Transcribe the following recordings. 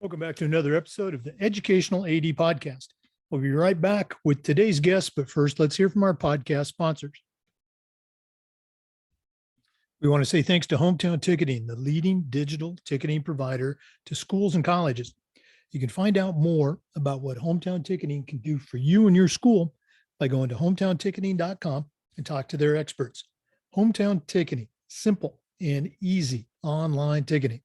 Welcome back to another episode of the Educational AD Podcast. We'll be right back with today's guest, but first, let's hear from our podcast sponsors. We want to say thanks to Hometown Ticketing, the leading digital ticketing provider to schools and colleges. You can find out more about what Hometown Ticketing can do for you and your school by going to hometownticketing.com and talk to their experts. Hometown Ticketing, simple and easy online ticketing.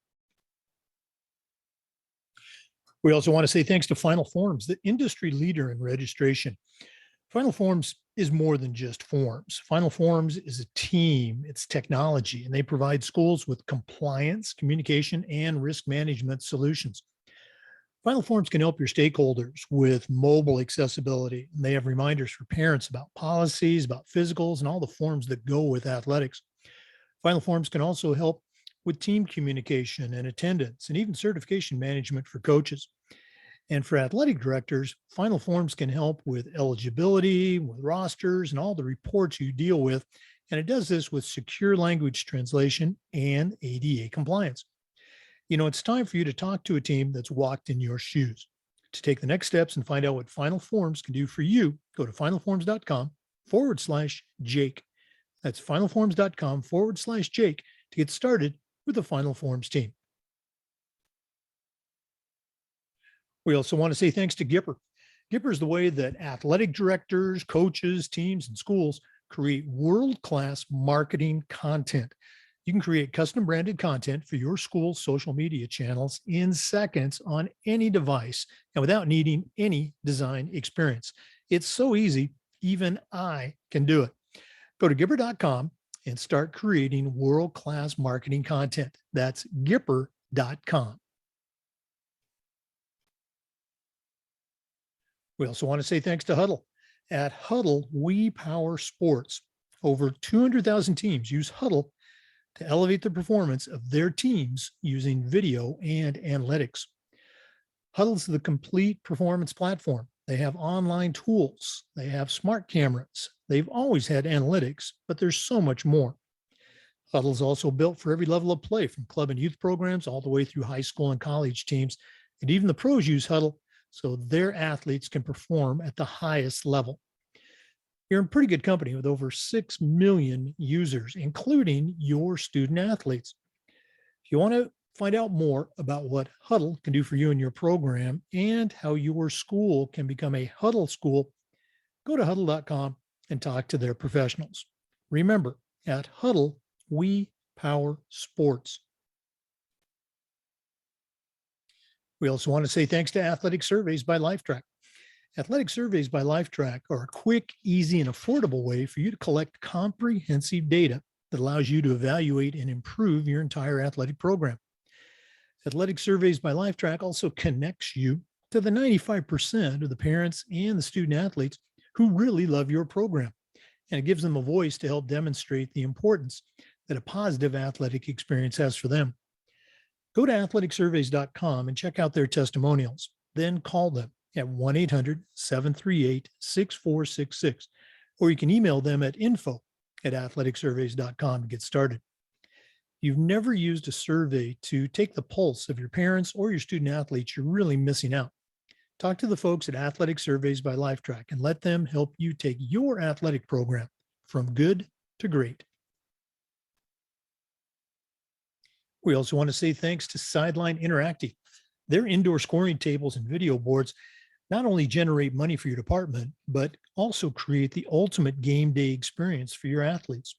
We also want to say thanks to Final Forms, the industry leader in registration. Final Forms is more than just forms. Final Forms is a team, it's technology, and they provide schools with compliance, communication, and risk management solutions. Final Forms can help your stakeholders with mobile accessibility. And they have reminders for parents about policies, about physicals, and all the forms that go with athletics. Final Forms can also help with team communication and attendance, and even certification management for coaches. And for athletic directors, Final Forms can help with eligibility, with rosters, and all the reports you deal with. And it does this with secure language translation and ADA compliance. You know, it's time for you to talk to a team that's walked in your shoes. To take the next steps and find out what Final Forms can do for you, go to finalforms.com/Jake. That's finalforms.com/Jake to get started with the Final Forms team. We also want to say thanks to Gipper. Gipper is the way that athletic directors, coaches, teams, and schools create world-class marketing content. You can create custom branded content for your school's social media channels in seconds on any device and without needing any design experience. It's so easy, even I can do it. Go to Gipper.com and start creating world-class marketing content. That's Gipper.com. We also want to say thanks to Huddle. At Huddle, we power sports. Over 200,000 teams use Huddle to elevate the performance of their teams using video and analytics. Huddle's the complete performance platform. They have online tools. They have smart cameras. They've always had analytics, but there's so much more. Huddle's also built for every level of play, from club and youth programs all the way through high school and college teams. And even the pros use Huddle so their athletes can perform at the highest level. You're in pretty good company with over 6 million users, including your student athletes. If you want to find out more about what Huddle can do for you and your program and how your school can become a Huddle school, go to huddle.com and talk to their professionals. Remember, at Huddle, we power sports. We also want to say thanks to Athletic Surveys by Lifetrack. Athletic Surveys by Lifetrack are a quick, easy, and affordable way for you to collect comprehensive data that allows you to evaluate and improve your entire athletic program. Athletic Surveys by Lifetrack also connects you to the 95% of the parents and the student athletes who really love your program. And it gives them a voice to help demonstrate the importance that a positive athletic experience has for them. Go to athleticsurveys.com and check out their testimonials. Then call them at 1-800-738-6466, or you can email them at info@athleticsurveys.com to get started. You've never used a survey to take the pulse of your parents or your student athletes, you're really missing out. Talk to the folks at Athletic Surveys by Lifetrack and let them help you take your athletic program from good to great. We also want to say thanks to Sideline Interactive. Their indoor scoring tables and video boards not only generate money for your department, but also create the ultimate game day experience for your athletes.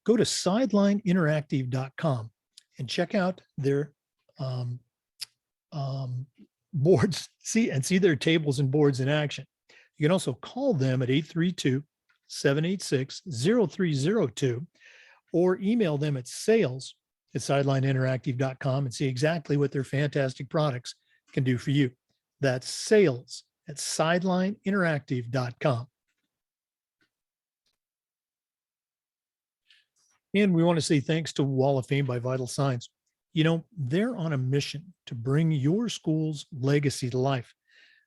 Go to sidelineinteractive.com and check out their boards, see their tables and boards in action. You can also call them at 832-786-0302 or email them at sales@sidelineinteractive.com and see exactly what their fantastic products can do for you. That's sales@sidelineinteractive.com. And we want to say thanks to Wall of Fame by Vital Signs. You know, they're on a mission to bring your school's legacy to life.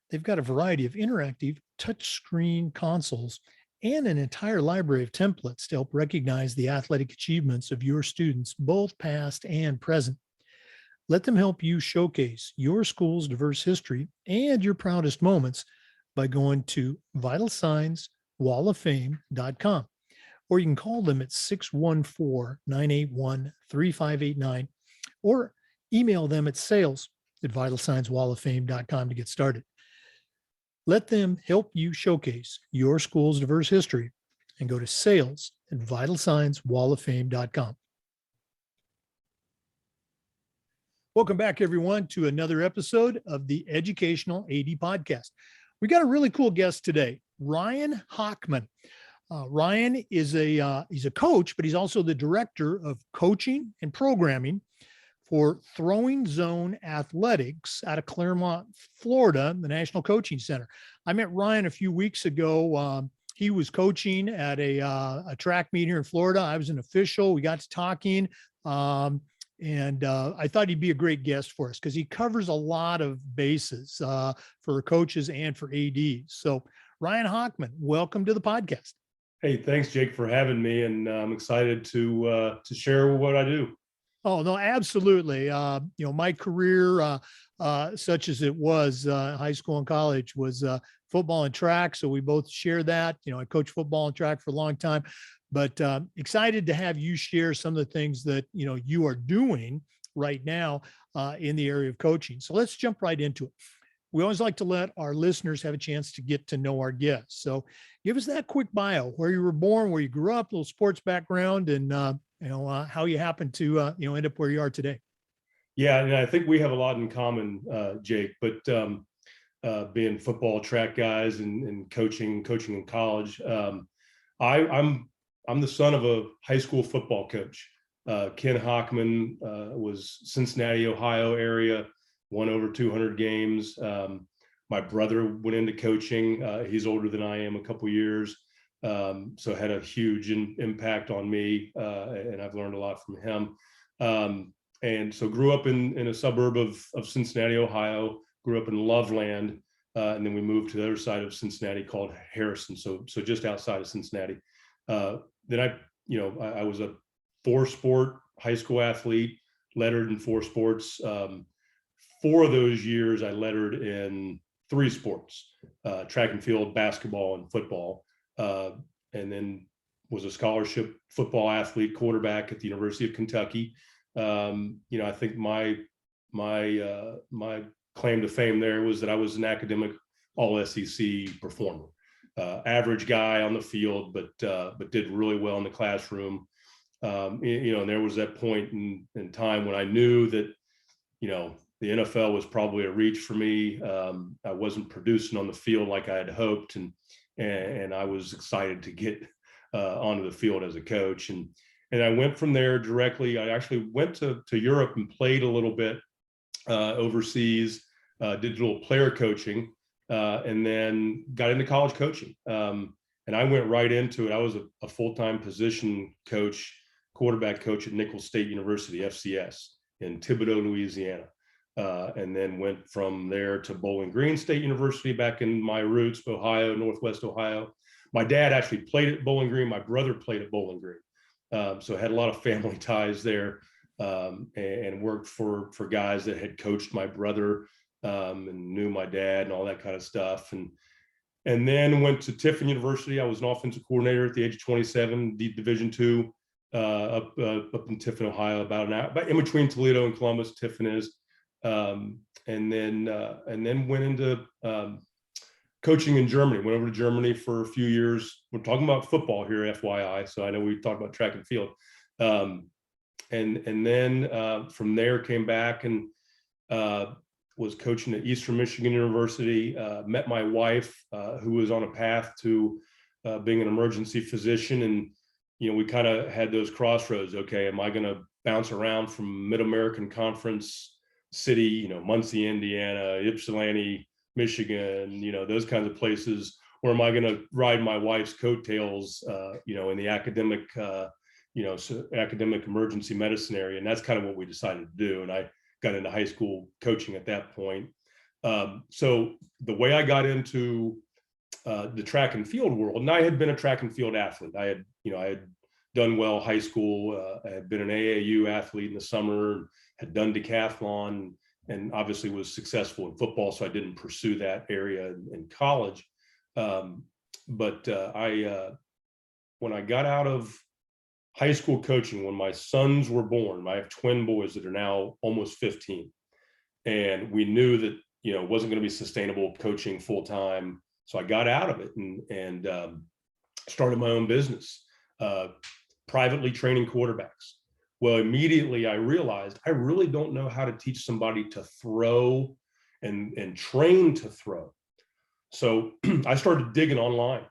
They've got a variety of interactive touchscreen consoles and an entire library of templates to help recognize the athletic achievements of your students, both past and present. Let them help you showcase your school's diverse history and your proudest moments by going to vitalsignswalloffame.com, or you can call them at 614-981-3589, or email them at sales@vitalsignswalloffame.com to get started. Let them help you showcase your school's diverse history and go to sales@vitalsignswalloffame.com. Welcome back, everyone, to another episode of the Educational AD Podcast. We got a really cool guest today, Ryan Hockman. Ryan is he's a coach, but he's also the director of coaching and programming for Throwing Zone Athletics out of Claremont, Florida, the National Coaching Center. I met Ryan a few weeks ago. He was coaching at a track meet here in Florida. I was an official. We got to talking. And I thought he'd be a great guest for us because he covers a lot of bases for coaches and for ADs. So Ryan Hockman, welcome to the podcast. Hey, thanks, Jake, for having me. And I'm excited to share what I do. Oh, no, absolutely. My career, such as it was high school and college, was football and track. So we both share that. I coached football and track for a long time. But excited to have you share some of the things that you are doing right now in the area of coaching. So let's jump right into it. We always like to let our listeners have a chance to get to know our guests. So give us that quick bio: where you were born, where you grew up, a little sports background, and how you happened to end up where you are today. Yeah, and I think we have a lot in common, Jake. But being football track guys and coaching in college, I'm the son of a high school football coach. Ken Hochman was Cincinnati, Ohio area, won over 200 games. My brother went into coaching. He's older than I am, a couple years. So had a huge impact on me, and I've learned a lot from him. And so grew up in a suburb of Cincinnati, Ohio, grew up in Loveland, and then we moved to the other side of Cincinnati called Harrison, so just outside of Cincinnati. Then I was a 4-sport high school athlete, lettered in 4 sports. 4 of those years I lettered in 3 sports, track and field, basketball, and football. And then was a scholarship football athlete, quarterback at the University of Kentucky. I think my claim to fame there was that I was an academic all-SEC performer. Average guy on the field, but did really well in the classroom. And there was that point in time when I knew that, the NFL was probably a reach for me. I wasn't producing on the field like I had hoped, and I was excited to get onto the field as a coach. And I went from there directly. I actually went to Europe and played a little bit overseas, did a little player coaching. And then got into college coaching. And I went right into it. I was a full-time position coach, quarterback coach at Nicholls State University, FCS, in Thibodaux, Louisiana. And then went from there to Bowling Green State University, back in my roots, Ohio, Northwest Ohio. My dad actually played at Bowling Green. My brother played at Bowling Green. So I had a lot of family ties there, and worked for guys that had coached my brother, and knew my dad and all that kind of stuff. And then went to Tiffin University. I was an offensive coordinator at the age of 27, Division II, up in Tiffin, Ohio, about in between Toledo and Columbus. Tiffin is, and then went into coaching in Germany. Went over to Germany for a few years. We're talking about football here, FYI. So I know we talked about track and field, and then from there came back and was coaching at Eastern Michigan University. Met my wife, who was on a path to being an emergency physician, and we kind of had those crossroads. Okay, am I going to bounce around from Mid-American Conference city, Muncie, Indiana, Ypsilanti, Michigan, those kinds of places, or am I going to ride my wife's coattails, in the academic, academic emergency medicine area? And that's kind of what we decided to do. And I got into high school coaching at that point. So the way I got into the track and field world, and I had been a track and field athlete. I had done well high school. I had been an AAU athlete in the summer, had done decathlon, and obviously was successful in football. So I didn't pursue that area in college. But when I got out of high school coaching, when my sons were born, I have twin boys that are now almost 15. And we knew that, it wasn't going to be sustainable coaching full time. So I got out of it and started my own business, privately training quarterbacks. Well, immediately I realized I really don't know how to teach somebody to throw and train to throw. So I started digging online.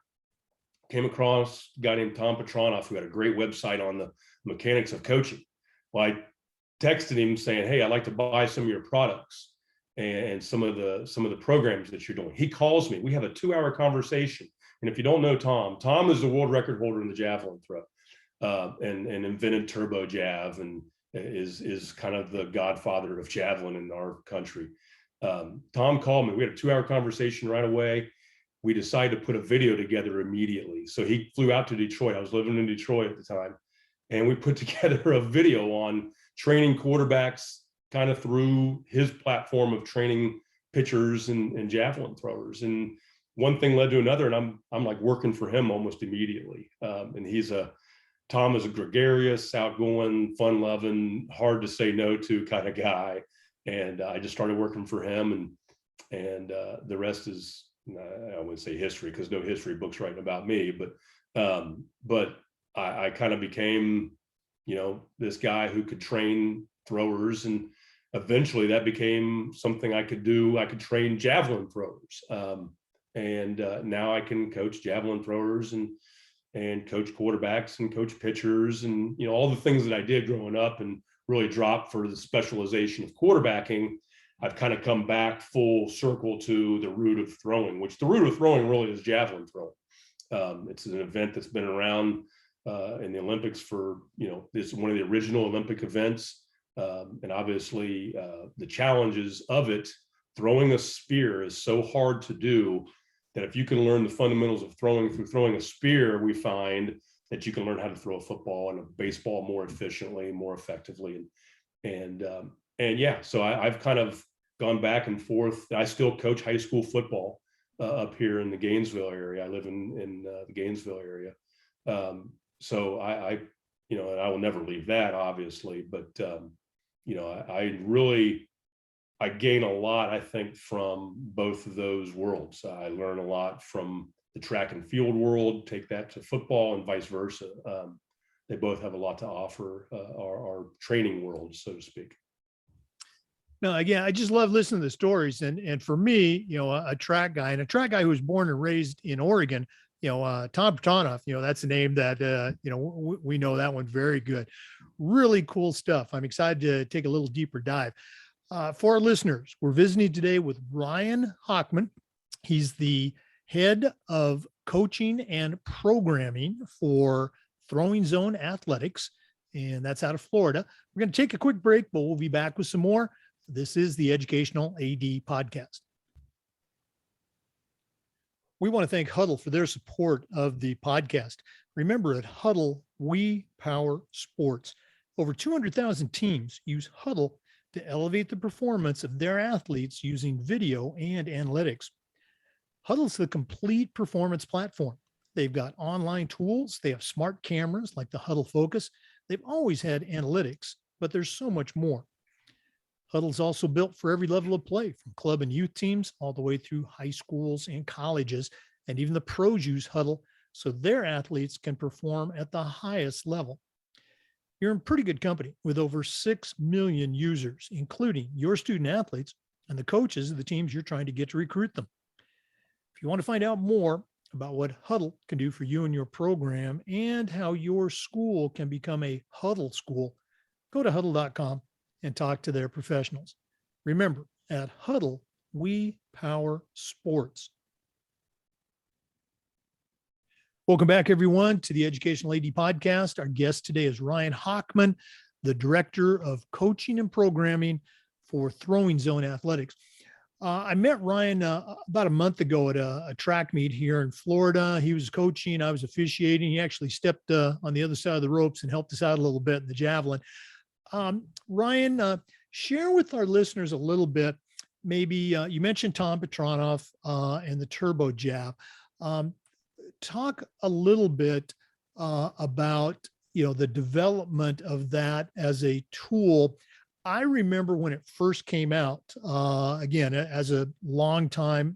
Came across a guy named Tom Petronoff, who had a great website on the mechanics of coaching. Well, I texted him saying, "Hey, I'd like to buy some of your products and some of the programs that you're doing." He calls me. We have a 2-hour conversation. And if you don't know Tom is the world record holder in the javelin throw, and invented turbo jav, and is kind of the godfather of javelin in our country. Tom called me. We had a 2-hour conversation right away. We decided to put a video together immediately. So he flew out to Detroit. I was living in Detroit at the time. And we put together a video on training quarterbacks kind of through his platform of training pitchers and javelin throwers. And one thing led to another, and I'm like working for him almost immediately. And Tom is a gregarious, outgoing, fun-loving, hard to say no to kind of guy. And I just started working for him, and the rest is, I wouldn't say history, because no history books writing about me, but I kind of became, this guy who could train throwers, and eventually that became something I could do. I could train javelin throwers, and now I can coach javelin throwers and coach quarterbacks and coach pitchers, and all the things that I did growing up and really dropped for the specialization of quarterbacking. I've kind of come back full circle to the root of throwing, which the root of throwing really is javelin throwing. It's an event that's been around in the Olympics for, it's one of the original Olympic events. And obviously the challenges of it, throwing a spear is so hard to do that if you can learn the fundamentals of throwing through throwing a spear, we find that you can learn how to throw a football and a baseball more efficiently, more effectively. And yeah, so I've kind of gone back and forth. I still coach high school football up here in the Gainesville area. I live in the Gainesville area. So I and I will never leave that, obviously, but I gain a lot, I think, from both of those worlds. I learn a lot from the track and field world, take that to football, and vice versa. They both have a lot to offer our training world, so to speak. No, again, I just love listening to the stories. And for me, a track guy who was born and raised in Oregon, Tom Petronoff, that's a name that, we know that one very good. Really cool stuff. I'm excited to take a little deeper dive. For our listeners, we're visiting today with Ryan Hockman. He's the head of coaching and programming for Throwing Zone Athletics, and that's out of Florida. We're going to take a quick break, but we'll be back with some more. This is the Educational AD Podcast. We want to thank Huddle for their support of the podcast. Remember, at Huddle, we power sports. Over 200,000 teams use Huddle to elevate the performance of their athletes using video and analytics. Huddle's the complete performance platform. They've got online tools. They have smart cameras like the Huddle Focus. They've always had analytics, but there's so much more. Huddle's also built for every level of play, from club and youth teams all the way through high schools and colleges, and even the pros use Huddle so their athletes can perform at the highest level. You're in pretty good company with over 6 million users, including your student athletes and the coaches of the teams you're trying to get to recruit them. If you want to find out more about what Huddle can do for you and your program and how your school can become a Huddle school, go to huddle.com and talk to their professionals. Remember, at Huddle, we power sports. Welcome back, everyone, to the Educational AD Podcast. Our guest today is Ryan Hockman, the Director of Coaching and Programming for Throwing Zone Athletics. I met Ryan about a month ago at a track meet here in Florida. He was coaching, I was officiating. He actually stepped on the other side of the ropes and helped us out a little bit in the javelin. Ryan, Share with our listeners a little bit. Maybe you mentioned Tom Petronov and the turbo jab. Um, Talk a little bit about the development of that as a tool. I remember when it first came out. Again, as a long time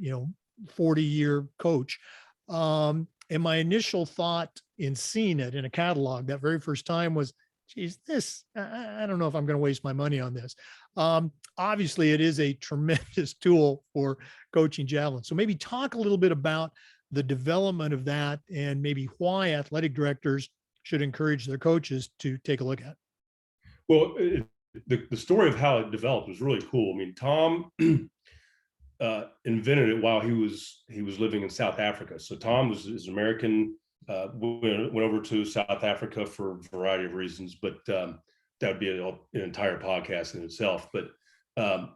40-year coach, and my initial thought in seeing it in a catalog that very first time was, geez, I don't know if I'm going to waste my money on this. Obviously, it is a tremendous tool for coaching javelin. So maybe talk a little bit about the development of that and maybe why athletic directors should encourage their coaches to take a look at. Well, the story of how it developed was really cool. I mean, Tom invented it while he was living in South Africa. So Tom is American, went over to South Africa for a variety of reasons, but that would be an entire podcast in itself. But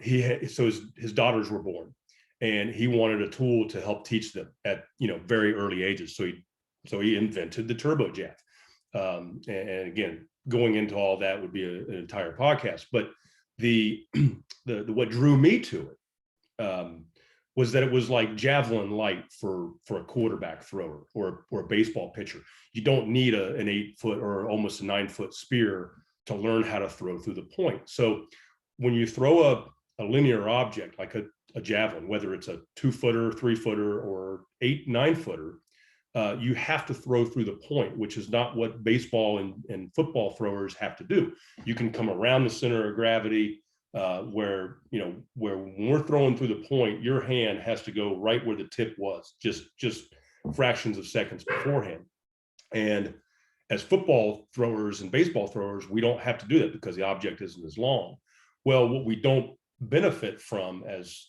his daughters were born, and he wanted a tool to help teach them at very early ages. So he invented the turbo jab. And again, going into all that would be an entire podcast. But the what drew me to it was that it was like javelin light for a quarterback thrower or a baseball pitcher. You don't need an 8-foot or almost a 9-foot spear to learn how to throw through the point. So when you throw a linear object like a javelin, whether it's a 2-footer, 3-footer, or 8, 9-footer, you have to throw through the point, which is not what baseball and football throwers have to do. You can come around the center of gravity, where when we're throwing through the point, your hand has to go right where the tip was, just fractions of seconds beforehand. And as football throwers and baseball throwers, we don't have to do that because the object isn't as long. Well, what we don't benefit from as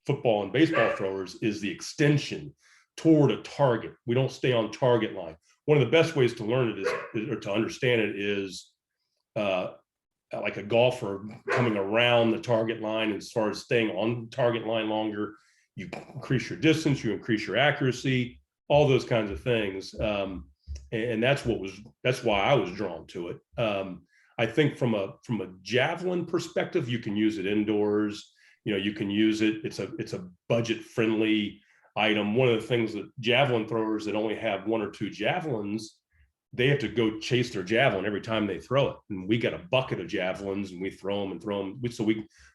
football and baseball throwers is the extension toward a target. We don't stay on target line. One of the best ways to learn it is, or to understand it is, like a golfer coming around the target line. As far as staying on the target line longer, you increase your distance, you increase your accuracy, all those kinds of things. And that's why I was drawn to it. I think from a javelin perspective, you can use it indoors. You can use it. It's a budget friendly item. One of the things that javelin throwers that only have 1 or 2 javelins, they have to go chase their javelin every time they throw it. And we got a bucket of javelins and we throw them. So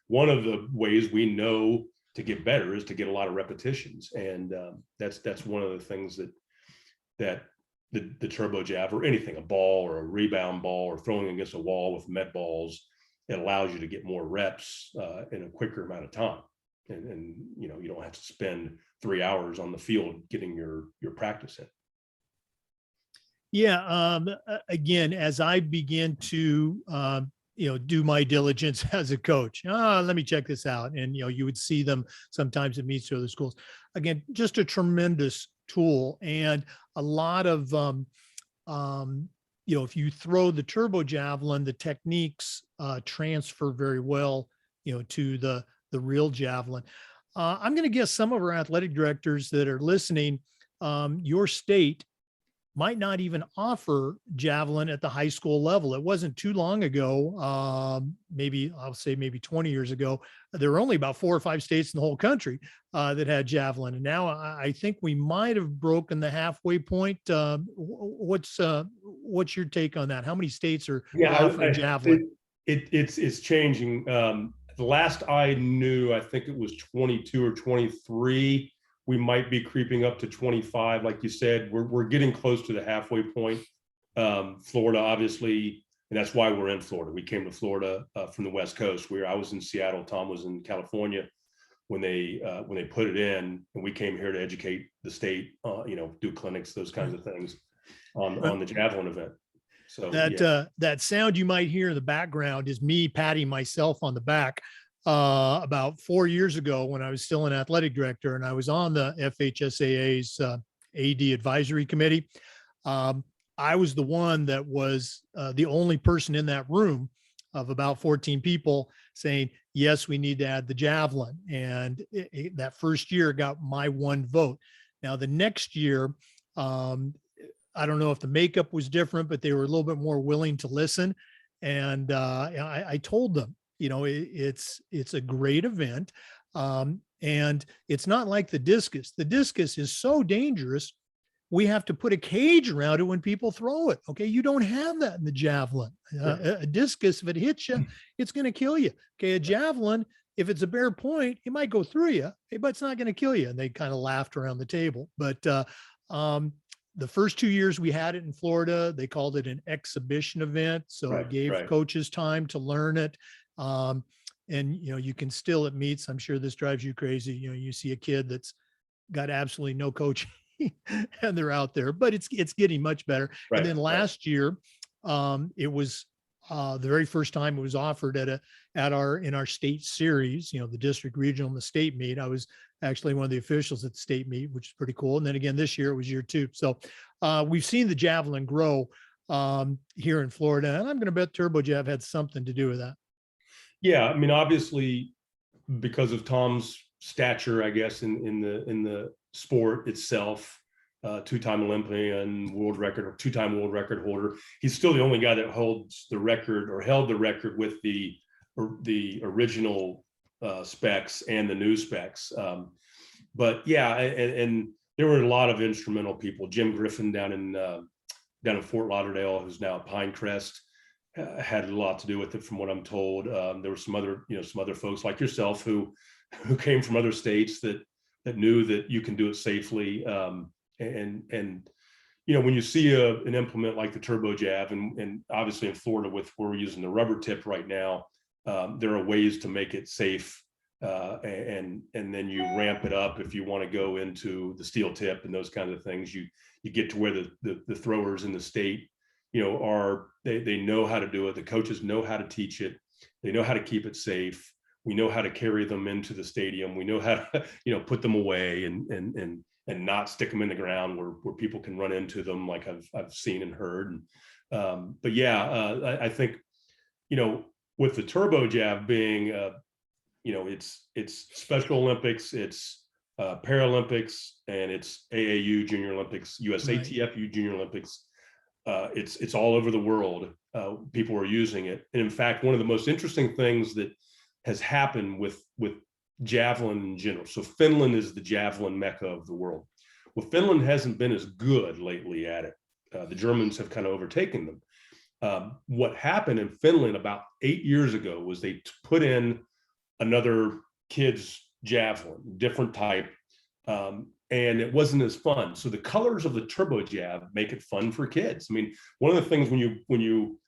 one of the ways we know to get better is to get a lot of repetitions. And that's one of the things that the turbo jab, or anything, a ball or a rebound ball or throwing against a wall with met balls, it allows you to get more reps in a quicker amount of time. And you don't have to spend 3 hours on the field getting your practice in. Yeah. Again, as I begin to, do my diligence as a coach, let me check this out. And, you would see them sometimes at meets to other schools. Again, just a tremendous tool, and a lot of, if you throw the turbo javelin, the techniques transfer very well, to the real javelin. I'm going to guess some of our athletic directors that are listening, your state might not even offer javelin at the high school level. It wasn't too long ago, maybe 20 years ago, there were only about 4 or 5 states in the whole country that had javelin. And now I think we might have broken the halfway point. What's your take on that? How many states are offering javelin? It's changing. The last I knew, I think it was 22 or 23. We might be creeping up to 25. Like you said, we're getting close to the halfway point. Florida, obviously, and that's why we're in Florida. We came to Florida from the West Coast, where I was in Seattle, Tom was in California when they put it in, and we came here to educate the state, do clinics, those kinds of things on the javelin event. So that sound you might hear in the background is me patting myself on the back. About 4 years ago, when I was still an athletic director and I was on the FHSAA's AD advisory committee, I was the one that was the only person in that room of about 14 people saying, yes, we need to add the javelin. And that first year got my one vote. Now, the next year, I don't know if the makeup was different, but they were a little bit more willing to listen. And I told them, it's a great event. And it's not like the discus. The discus is so dangerous. We have to put a cage around it when people throw it. Okay. You don't have that in the javelin. A discus, if it hits you, it's going to kill you. Okay. A javelin, if it's a bare point, it might go through you, but it's not going to kill you. And they kind of laughed around the table. But the first 2 years we had it in Florida, they called it an exhibition event. So it gave coaches time to learn it. And, you can still at meets, I'm sure this drives you crazy. You see a kid that's got absolutely no coaching and they're out there, but it's getting much better. And then last year, it was the very first time it was offered in our state series, the district, regional, and the state meet. I was actually one of the officials at the state meet, which is pretty cool. And then again, this year it was year 2. So we've seen the javelin grow here in Florida, and I'm going to bet Turbo Jav had something to do with that. Yeah, I mean, obviously, because of Tom's stature, I guess, in the sport itself, 2-time Olympian, world record, or 2-time world record holder. He's still the only guy that holds the record or held the record with the original specs and the new specs. But yeah, and there were a lot of instrumental people. Jim Griffin down in Fort Lauderdale, who's now at Pinecrest, had a lot to do with it, from what I'm told. There were some other folks like yourself who came from other states that knew that you can do it safely. And when you see an implement like the Turbo Jav, and obviously in Florida where we're using the rubber tip right now, there are ways to make it safe, and then you ramp it up if you want to go into the steel tip and those kinds of things. You get to where the throwers in the state they know how to do it. The coaches know how to teach it. They know how to keep it safe. We know how to carry them into the stadium. We know how to put them away and not stick them in the ground where people can run into them, like I've seen and heard. But yeah, I think with the Turbo Jav being it's Special Olympics, it's Paralympics, and it's AAU Junior Olympics, USATF Junior Olympics. It's all over the world. People are using it. And in fact, one of the most interesting things that has happened with javelin in general. So Finland is the javelin mecca of the world. Well, Finland hasn't been as good lately at it. The Germans have kind of overtaken them. What happened in Finland about 8 years ago was they put in another kid's javelin, different type, and it wasn't as fun. So the colors of the Turbo Jav make it fun for kids. I mean, one of the things when you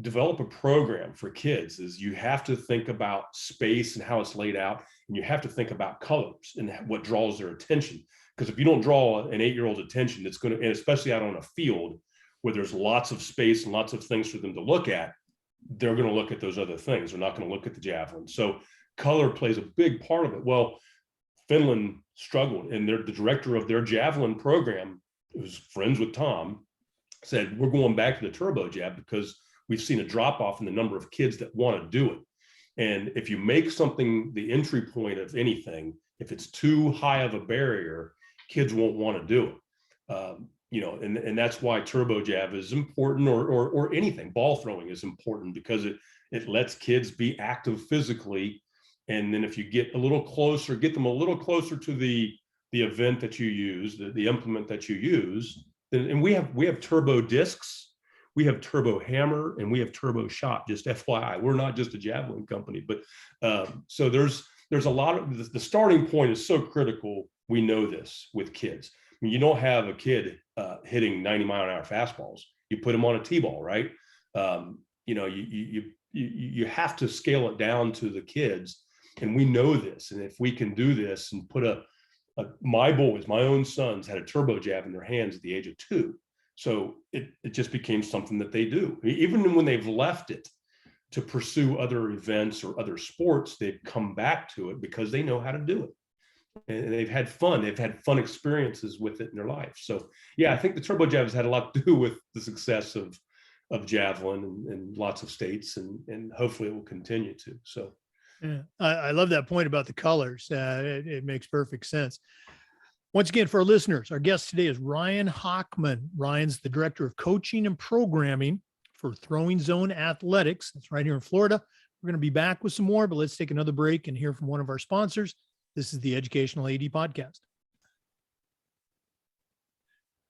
develop a program for kids is you have to think about space and how it's laid out, and you have to think about colors and what draws their attention. Because if you don't draw an 8-year-old's attention, it's going to, and especially out on a field where there's lots of space and lots of things for them to look at, they're going to look at those other things. They're not going to look at the javelin. So color plays a big part of it. Well, Finland struggled, and the director of their javelin program, who's friends with Tom, said, we're going back to the Turbo Jav because we've seen a drop off in the number of kids that want to do it. And if you make something the entry point of anything, if it's too high of a barrier, kids won't want to do it. And that's why Turbo Jav is important, or anything. Ball throwing is important because it lets kids be active physically. And then if you get them a little closer to the event that you use, the implement that you use, and we have turbo discs, we have turbo hammer, and we have turbo shot. Just FYI, we're not just a javelin company, but so there's a lot of the starting point is so critical. We know this with kids. I mean, you don't have a kid hitting 90-mile-an-hour fastballs. You put them on a T-ball, right? You have to scale it down to the kids. And we know this. And if we can do this and put my boys, my own sons, had a Turbo Jav in their hands at the age of 2. So it just became something that they do. Even when they've left it to pursue other events or other sports, they've come back to it because they know how to do it. And they've had fun. They've had fun experiences with it in their life. So yeah, I think the Turbo Jav has had a lot to do with the success of javelin in lots of states, and hopefully it will continue to. So. Yeah, I love that point about the colors. It makes perfect sense. Once again, for our listeners, our guest today is Ryan Hockman. Ryan's the director of coaching and programming for Throwing Zone Athletics. That's right here in Florida. We're going to be back with some more, but let's take another break and hear from one of our sponsors. This is the Educational AD Podcast.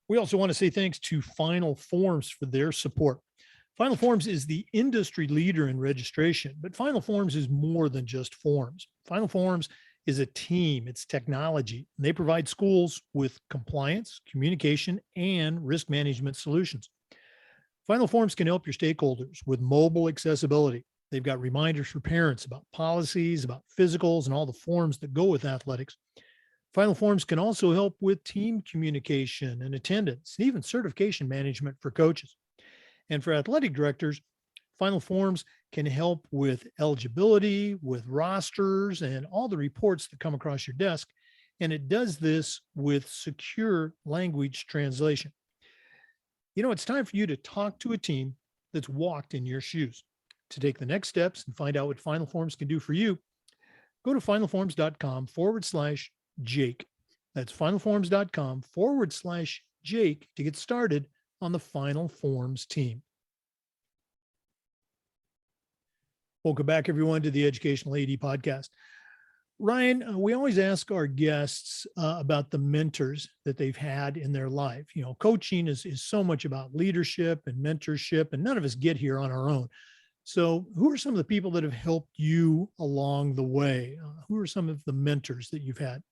We also want to say thanks to Final Forms for their support. Final Forms is the industry leader in registration, but Final Forms is more than just forms. Final Forms is a team, it's technology, and they provide schools with compliance, communication, and risk management solutions. Final Forms can help your stakeholders with mobile accessibility. They've got reminders for parents about policies, about physicals, and all the forms that go with athletics. Final Forms can also help with team communication and attendance, and even certification management for coaches. And for athletic directors, Final Forms can help with eligibility, with rosters, and all the reports that come across your desk. And it does this with secure language translation. You know, it's time for you to talk to a team that's walked in your shoes. To take the next steps and find out what Final Forms can do for you, go to finalforms.com/Jake. That's finalforms.com/Jake to get started on the Final Forms team. Welcome back, everyone, to the Educational AD Podcast. Ryan, we always ask our guests about the mentors that they've had in their life. You know, coaching is so much about leadership and mentorship, and none of us get here on our own. So who are some of the people that have helped you along the way? Who are some of the mentors that you've had?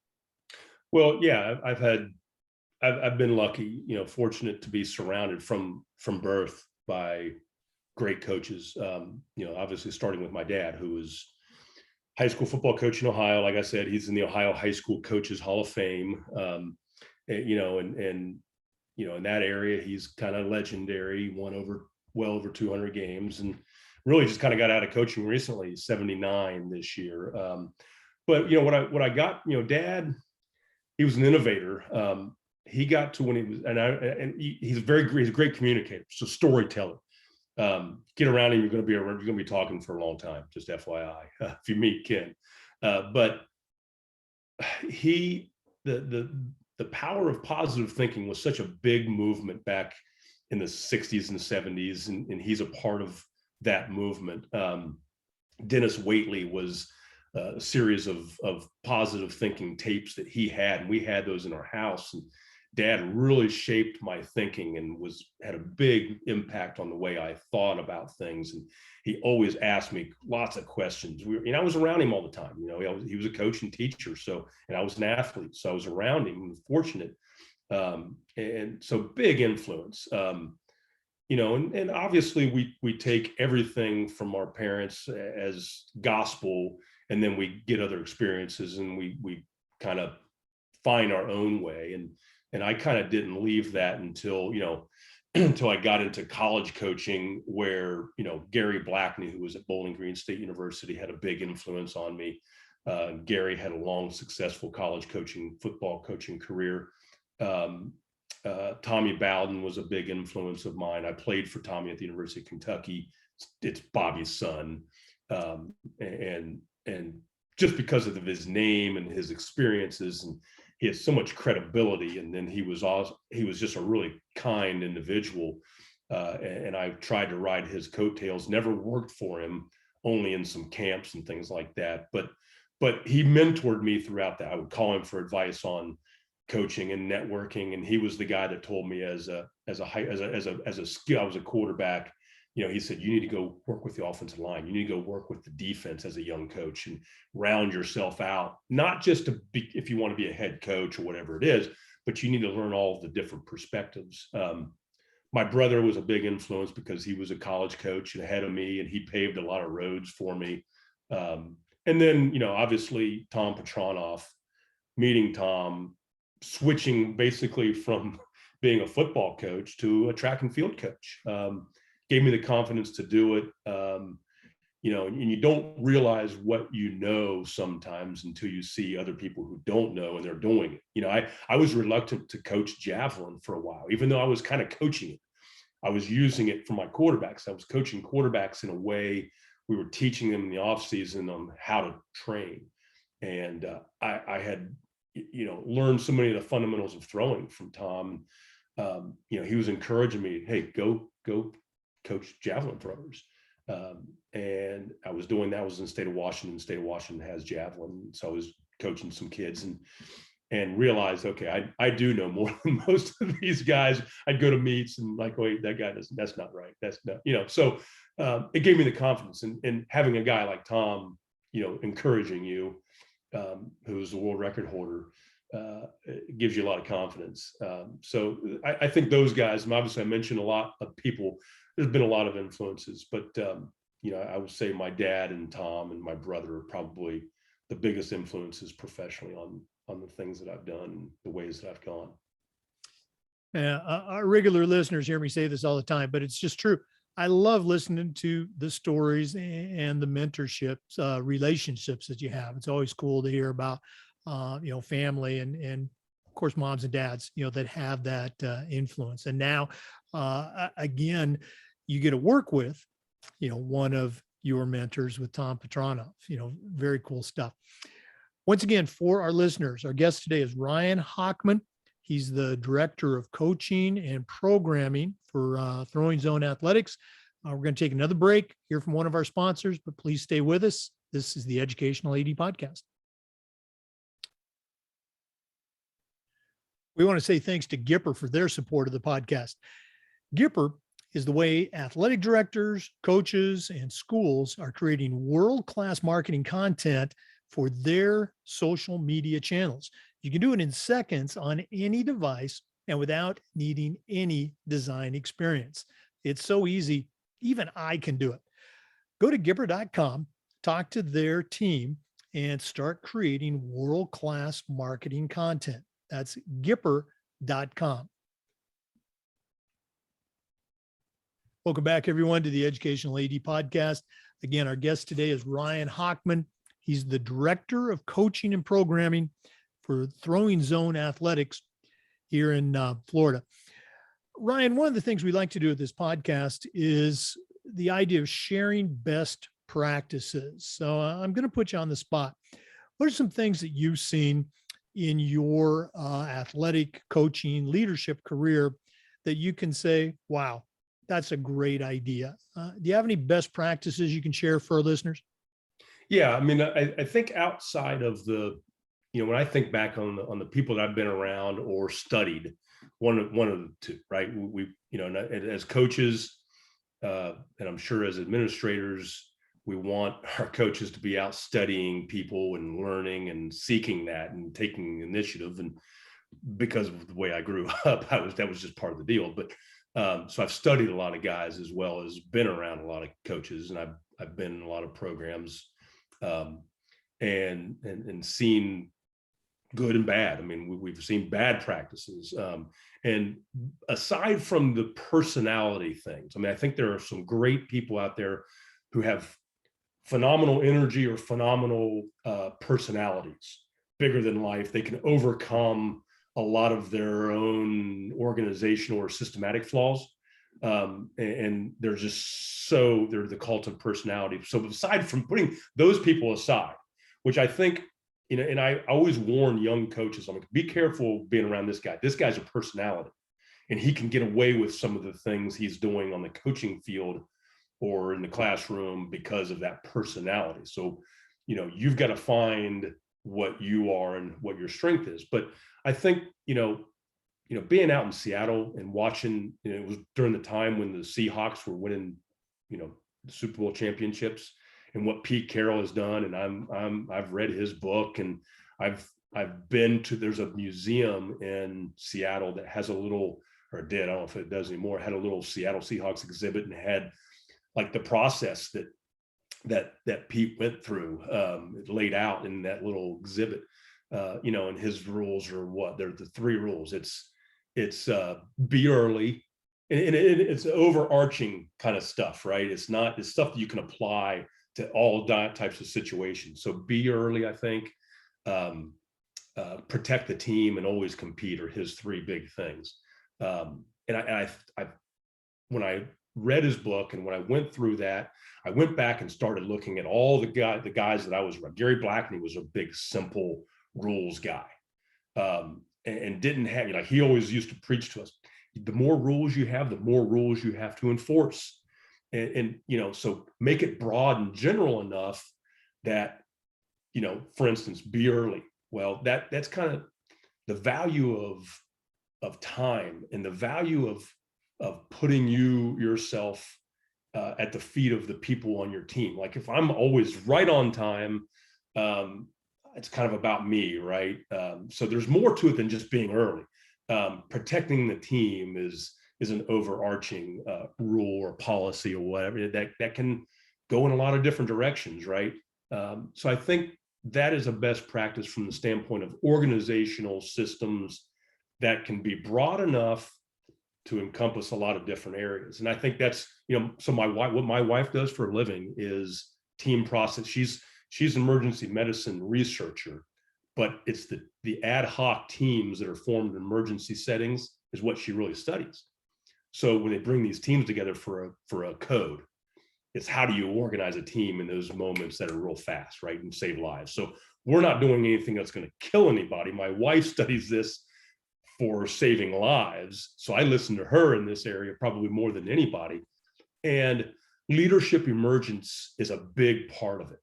Well, yeah, I've been lucky, fortunate to be surrounded from birth by great coaches. Obviously starting with my dad, who was high school football coach in Ohio. Like I said, he's in the Ohio High School Coaches Hall of Fame. In that area, he's kind of legendary, won well over 200 games, and really just kind of got out of coaching recently, 79 this year. But what I got, Dad, he was an innovator. He got to when he was, he's a great communicator, so storyteller. Get around him, you're going to be talking for a long time, just FYI, if you meet Ken. But the power of positive thinking was such a big movement back in the 60s and 70s, and he's a part of that movement. Dennis Waitley was a series of positive thinking tapes that he had, and we had those in our house. And Dad really shaped my thinking and had a big impact on the way I thought about things. And he always asked me lots of questions. I was around him all the time. He was a coach and teacher. And I was an athlete, so I was around him. I was fortunate. And so big influence. And obviously we take everything from our parents as gospel, and then we get other experiences and we kind of find our own way. And I kind of didn't leave that until I got into college coaching, where, Gary Blackney, who was at Bowling Green State University, had a big influence on me. Gary had a long, successful college football coaching career. Tommy Bowden was a big influence of mine. I played for Tommy at the University of Kentucky. It's Bobby's son. And just because of his name and his experiences, and he has so much credibility. And then he was just a really kind individual. And I tried to ride his coattails, never worked for him, only in some camps and things like that. But he mentored me throughout that. I would call him for advice on coaching and networking. And he was the guy that told me as a skill, I was a quarterback. He said, you need to go work with the offensive line. You need to go work with the defense as a young coach and round yourself out, not just if you want to be a head coach or whatever it is, but you need to learn all of the different perspectives. My brother was a big influence because he was a college coach ahead of me, and he paved a lot of roads for me. And then, obviously Tom Petronoff, meeting Tom, switching basically from being a football coach to a track and field coach, gave me the confidence to do it. And you don't realize what sometimes until you see other people who don't know and they're doing it. I was reluctant to coach javelin for a while, even though I was kind of coaching it. I was using it for my quarterbacks. I was coaching quarterbacks in a way. We were teaching them in the off season on how to train. And I had, learned so many of the fundamentals of throwing from Tom. He was encouraging me, hey, go coach javelin throwers. And I was doing that. I was in the state of Washington. The state of Washington has javelin, so I was coaching some kids and realized, okay, I do know more than most of these guys. I'd go to meets and like, wait, that guy doesn't. That's not right. That's not, So it gave me the confidence, and having a guy like Tom, encouraging you, who's the world record holder. It gives you a lot of confidence. So I think those guys, and obviously I mentioned a lot of people, there's been a lot of influences, but I would say my dad and Tom and my brother are probably the biggest influences professionally on the things that I've done and the ways that I've gone. Yeah, our regular listeners hear me say this all the time, but it's just true. I love listening to the stories and the mentorships, relationships that you have. It's always cool to hear about, family and of course, moms and dads, that have that influence. And now, again, you get to work with, one of your mentors with Tom Petranov, very cool stuff. Once again, for our listeners, our guest today is Ryan Hockman. He's the director of coaching and programming for Throwing Zone Athletics. We're going to take another break, hear from one of our sponsors, but please stay with us. This is the Educational AD Podcast. We want to say thanks to Gipper for their support of the podcast. Gipper is the way athletic directors, coaches, and schools are creating world-class marketing content for their social media channels. You can do it in seconds on any device and without needing any design experience. It's so easy, even I can do it. Go to Gipper.com, talk to their team, and start creating world-class marketing content. That's Gipper.com. Welcome back, everyone, to the Educational AD Podcast. Again, our guest today is Ryan Hockman. He's the director of coaching and programming for Throwing Zone Athletics here in Florida. Ryan, one of the things we like to do with this podcast is the idea of sharing best practices. So I'm going to put you on the spot. What are some things that you've seen in your athletic coaching leadership career that you can say, wow, that's a great idea? Do you have any best practices you can share for our listeners? Yeah, I mean, I think outside of the, when I think back on the people that I've been around or studied, one of the two, right? We as coaches, and I'm sure as administrators, we want our coaches to be out studying people and learning and seeking that and taking initiative. And because of the way I grew up, that was just part of the deal. But so I've studied a lot of guys as well as been around a lot of coaches, and I've been in a lot of programs. And seen good and bad. I mean, we've seen bad practices. And aside from the personality things, I mean, I think there are some great people out there who have phenomenal energy or phenomenal personalities, bigger than life. They can overcome a lot of their own organizational or systematic flaws. And they're just they're the cult of personality. So aside from putting those people aside, which I think, and I always warn young coaches, I'm like, be careful being around this guy. This guy's a personality, and he can get away with some of the things he's doing on the coaching field or in the classroom because of that personality. So, you've got to find what you are and what your strength is. But I think, being out in Seattle and watching, it was during the time when the Seahawks were winning, the Super Bowl championships, and what Pete Carroll has done. And I've read his book, and I've been to, there's a museum in Seattle that has a little, or did, I don't know if it does anymore, had a little Seattle Seahawks exhibit and had like the process that Pete went through, laid out in that little exhibit, and his rules are what? They're the 3 rules. It's be early, and it's overarching kind of stuff, right? It's stuff that you can apply to all types of situations. So be early, I think, protect the team, and always compete are his 3 big things. And I when I read his book and when I went through that, I went back and started looking at all the guys that I was around. Gary Blackney was a big, simple rules guy, and didn't have, he always used to preach to us, the more rules you have, the more rules you have to enforce. and so make it broad and general enough that, for instance, be early. Well, that's kind of the value of time and the value of putting yourself at the feet of the people on your team. Like if I'm always right on time, it's kind of about me, right? So there's more to it than just being early. Protecting the team is an overarching rule or policy or whatever that can go in a lot of different directions, right? So I think that is a best practice from the standpoint of organizational systems that can be broad enough to encompass a lot of different areas. And I think that's, so what my wife does for a living is team process. She's an emergency medicine researcher, but it's the ad hoc teams that are formed in emergency settings is what she really studies. So when they bring these teams together for a code, it's how do you organize a team in those moments that are real fast, right, and save lives. So we're not doing anything that's going to kill anybody. My wife studies this for saving lives, so I listen to her in this area probably more than anybody. And leadership emergence is a big part of it.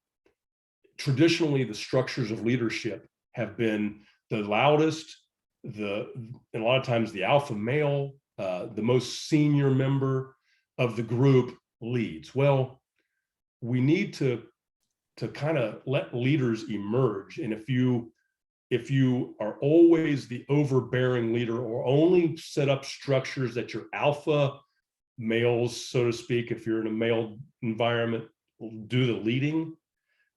Traditionally, the structures of leadership have been the loudest, and a lot of times the alpha male, the most senior member of the group leads. Well, we need to kind of let leaders emerge. And if you are always the overbearing leader or only set up structures that your alpha males, so to speak, if you're in a male environment, will do the leading,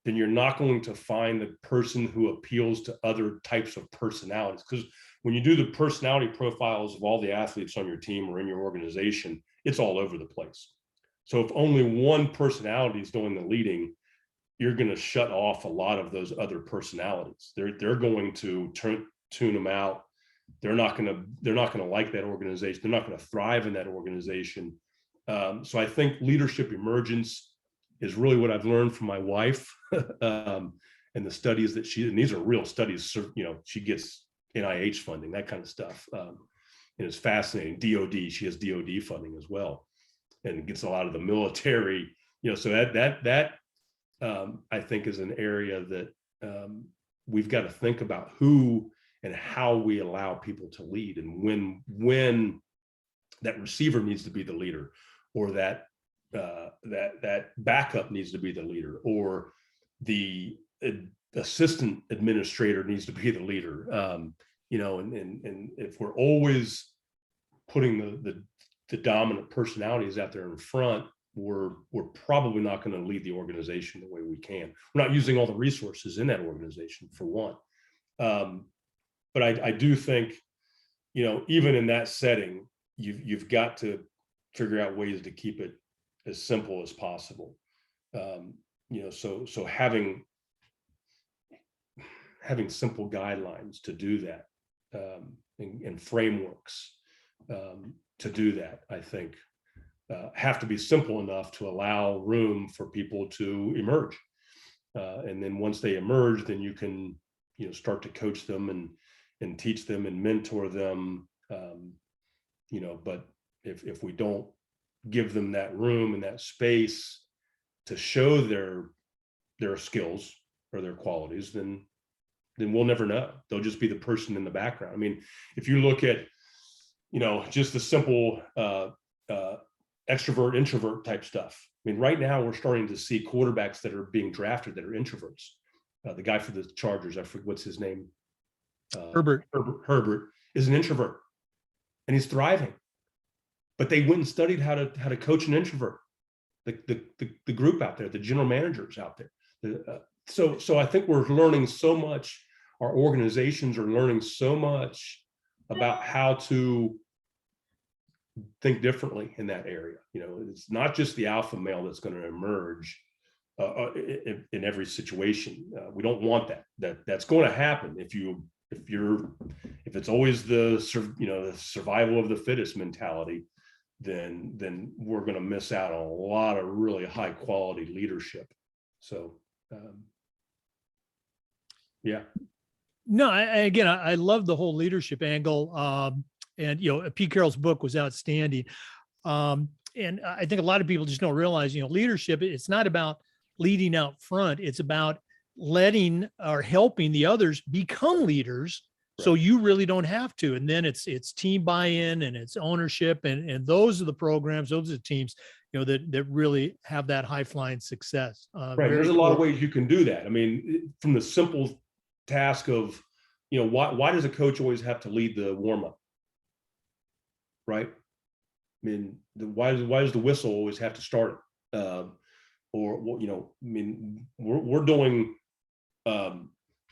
then you're not going to find the person who appeals to other types of personalities. Because when you do the personality profiles of all the athletes on your team or in your organization, it's all over the place. So if only one personality is doing the leading, you're going to shut off a lot of those other personalities. They're going to tune them out. They're not going to like that organization. They're not going to thrive in that organization. So I think leadership emergence is really what I've learned from my wife, and the studies that and these are real studies. She gets NIH funding, that kind of stuff, and it's fascinating. DoD, she has DoD funding as well, and gets a lot of the military. So that I think is an area that we've got to think about who and how we allow people to lead, and when that receiver needs to be the leader, or that backup needs to be the leader, or the assistant administrator needs to be the leader. And if we're always putting the dominant personalities out there in front, we're probably not going to lead the organization the way we can. We're not using all the resources in that organization, for one. But I do think, even in that setting, you've got to figure out ways to keep it as simple as possible. So having simple guidelines to do that, and frameworks to do that, I think have to be simple enough to allow room for people to emerge. And then once they emerge, then you can start to coach them and teach them and mentor them. But if we don't give them that room and that space to show their skills or their qualities, then we'll never know. They'll just be the person in the background. I mean, if you look at, just the simple extrovert, introvert type stuff. I mean, right now we're starting to see quarterbacks that are being drafted that are introverts. The guy for the Chargers, I forget what's his name. Herbert is an introvert, and he's thriving. But they went and studied how to coach an introvert, the group out there, the general managers out there. So I think we're learning so much. Our organizations are learning so much about how to think differently in that area. It's not just the alpha male that's going to emerge in every situation. We don't want that. That's going to happen if it's always the survival of the fittest mentality. Then we're going to miss out on a lot of really high quality leadership. So yeah. No, I love the whole leadership angle. And Pete Carroll's book was outstanding. and I think a lot of people just don't realize, leadership, it's not about leading out front. It's about letting or helping the others become leaders. So Right. you really don't have to. And then it's team buy-in and it's ownership. And those are the programs, those are the teams, that really have that high flying success. Right. Very There's a lot of cool. ways you can do that. I mean, from the simple task of, why does a coach always have to lead the warm up? Right. I mean, why does the whistle always have to start it? We're doing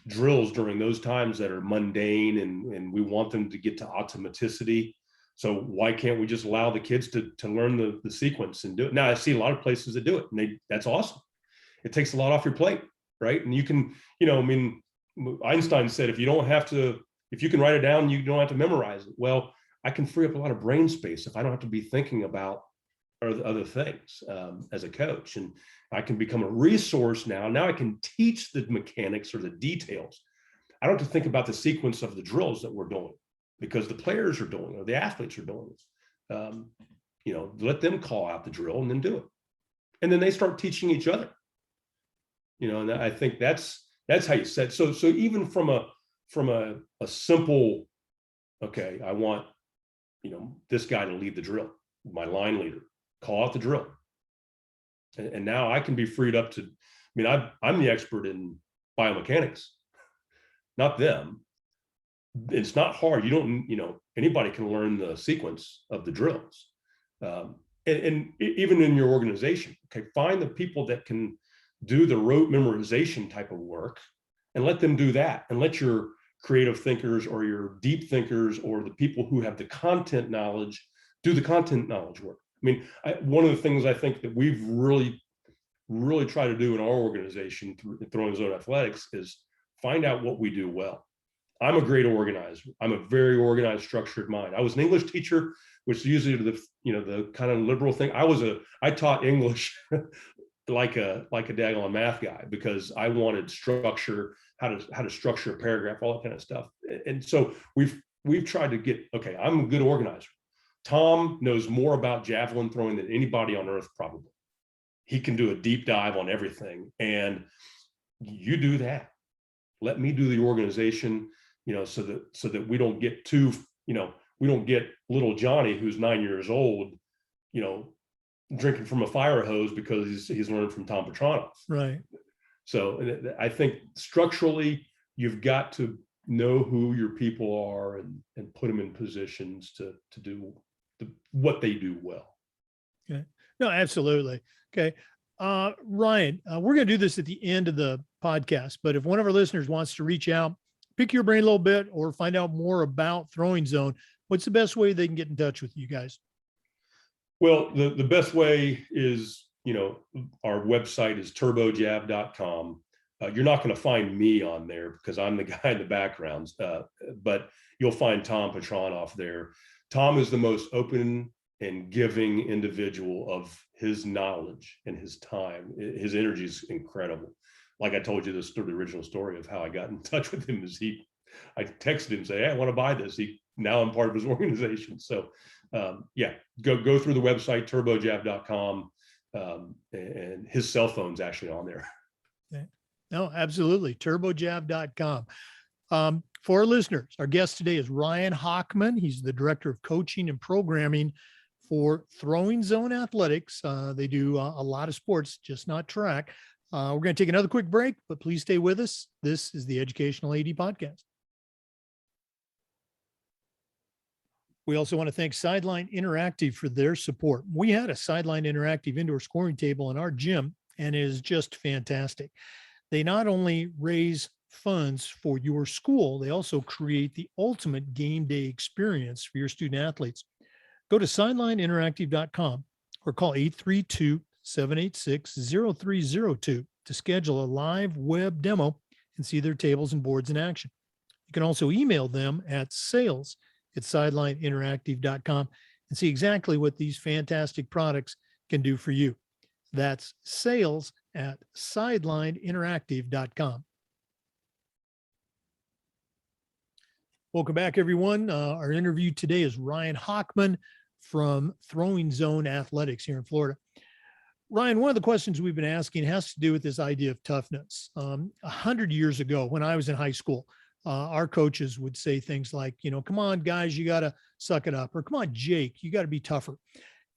drills during those times that are mundane and we want them to get to automaticity. So why can't we just allow the kids to learn the sequence and do it? Now I see a lot of places that do it, and that's awesome. It takes a lot off your plate, right? And you can, Einstein said, if you can write it down, you don't have to memorize it. Well, I can free up a lot of brain space if I don't have to be thinking about other things as a coach, and I can become a resource now. Now I can teach the mechanics or the details. I don't have to think about the sequence of the drills that we're doing because the players are doing it or the athletes are doing it. Let them call out the drill and then do it, and then they start teaching each other. And I think that's how you set. So even from a simple, okay, I want this guy to lead the drill, my line leader, call out the drill. And now I can be freed up to, I'm the expert in biomechanics, not them. It's not hard. Anybody can learn the sequence of the drills. And even in your organization, okay, find the people that can do the rote memorization type of work and let them do that, and let your creative thinkers or your deep thinkers or the people who have the content knowledge do the content knowledge work. One of the things I think that we've really tried to do in our organization through Throwing Zone Athletics is find out what we do well. I'm a great organizer. I'm a very organized, structured mind. I was an English teacher, which is usually the kind of liberal thing. I taught English like a daggone math guy because I wanted structure, how to structure a paragraph, all that kind of stuff. And so we've tried to get, okay, I'm a good organizer. Tom knows more about javelin throwing than anybody on earth, probably. He can do a deep dive on everything. And you do that. Let me do the organization, so that we don't get we don't get little Johnny, who's 9 years old, drinking from a fire hose because he's learned from Tom Petranoff. Right. So I think structurally, you've got to know who your people are and put them in positions to do what they do well. Okay. No, absolutely. Okay. Ryan, we're going to do this at the end of the podcast, but if one of our listeners wants to reach out, pick your brain a little bit, or find out more about Throwing Zone, what's the best way they can get in touch with you guys? Well, the best way is, our website is turbojav.com. You're not going to find me on there because I'm the guy in the background, but you'll find Tom Petranoff there. Tom is the most open and giving individual of his knowledge and his time. His energy is incredible. Like I told you, the original story of how I got in touch with him is I texted him, say, hey, I want to buy this. Now I'm part of his organization. So go through the website, turbojav.com. And his cell phone's actually on there. Okay. No, absolutely. Turbojav.com. For our listeners, our guest today is Ryan Hockman. He's the director of coaching and programming for Throwing Zone Athletics. They do a lot of sports, just not track. We're going to take another quick break, but please stay with us. This is the Educational AD Podcast. We also want to thank Sideline Interactive for their support. We had a Sideline Interactive indoor scoring table in our gym, and it is just fantastic. They not only raise funds for your school, they also create the ultimate game day experience for your student athletes. Go to sidelineinteractive.com or call 832-786-0302 to schedule a live web demo and see their tables and boards in action. You can also email them at sales@sidelineinteractive.com and see exactly what these fantastic products can do for you. That's sales@sidelineinteractive.com. Welcome back, everyone. Our interview today is Ryan Hockman from throwing zone athletics here in Florida. Ryan, one of the questions we've been asking has to do with this idea of toughness. 100 years ago, when I was in high school, our coaches would say things like, come on, guys, you got to suck it up, or come on, Jake, you got to be tougher.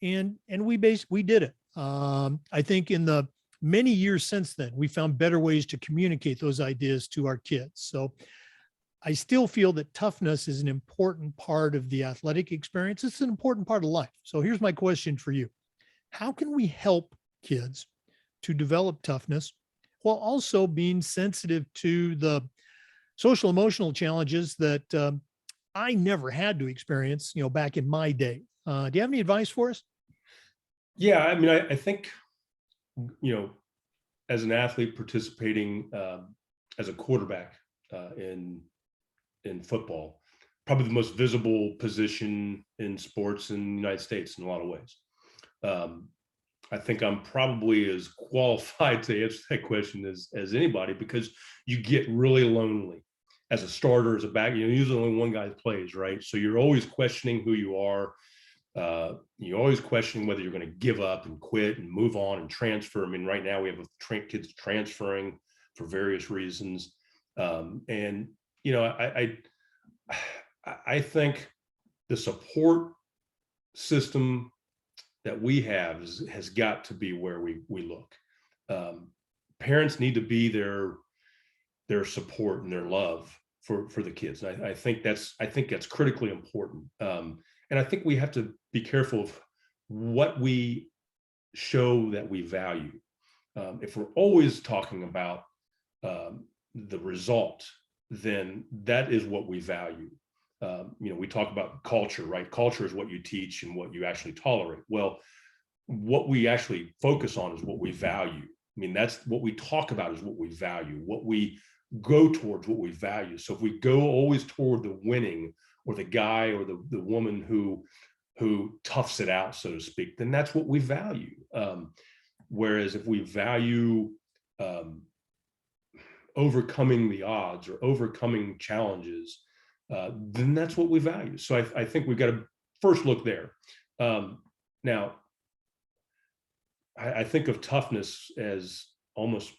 And we did it. I think in the many years since then, we found better ways to communicate those ideas to our kids. So I still feel that toughness is an important part of the athletic experience. It's an important part of life. So here's my question for you. How can we help kids to develop toughness while also being sensitive to the social emotional challenges that I never had to experience, back in my day? Do you have any advice for us? Yeah, I mean, I think, as an athlete participating as a quarterback in football, probably the most visible position in sports in the United States in a lot of ways. I think I'm probably as qualified to answer that question as anybody, because you get really lonely as a starter, as a back. Usually only one guy plays, right? So you're always questioning who you are. You're always questioning whether you're going to give up and quit and move on and transfer. I mean, right now we have kids transferring for various reasons. I think the support system that we have has got to be where we look. Parents need to be their support and their love for the kids. And I think that's critically important. And I think we have to be careful of what we show that we value. If we're always talking about the result, then that is what we value. We talk about culture, right? Culture is what you teach and what you actually tolerate. Well, what we actually focus on is what we value. I mean, that's what we talk about is what we value, what we go towards, what we value. So if we go always toward the winning, or the guy or the woman who toughs it out, so to speak, then that's what we value. Whereas if we value overcoming the odds or overcoming challenges, then that's what we value. So I think we've got to first look there. Now, I think of toughness as almost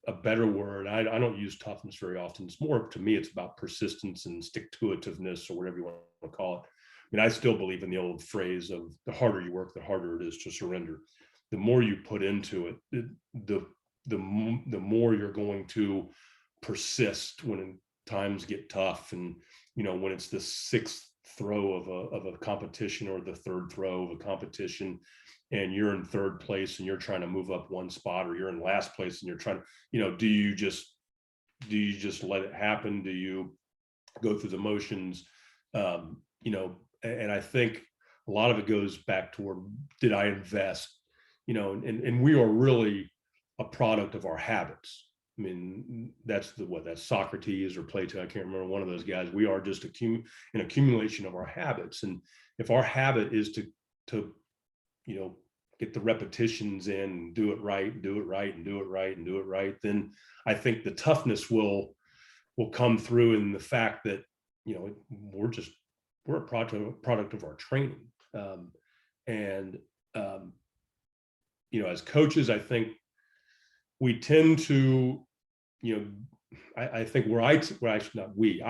a better word. I don't use toughness very often. It's more, to me, it's about persistence and stick-to-itiveness, or whatever you want to call it. I mean, I still believe in the old phrase of the harder you work, the harder it is to surrender. The more you put into it, the more you're going to persist when times get tough. And, when it's the sixth throw of a competition, or the third throw of a competition, and you're in third place and you're trying to move up one spot, or you're in last place and you're trying to, do you just let it happen? Do you go through the motions? And I think a lot of it goes back toward, did I invest? And we are really a product of our habits. I mean, that's Socrates or Plato. I can't remember, one of those guys. We are just an accumulation of our habits. And if our habit is to get the repetitions in, do it right, and do it right, and do it right, and do it right, then I think the toughness will come through in the fact that, we're a product of our training. As coaches, I think we tend to, I think I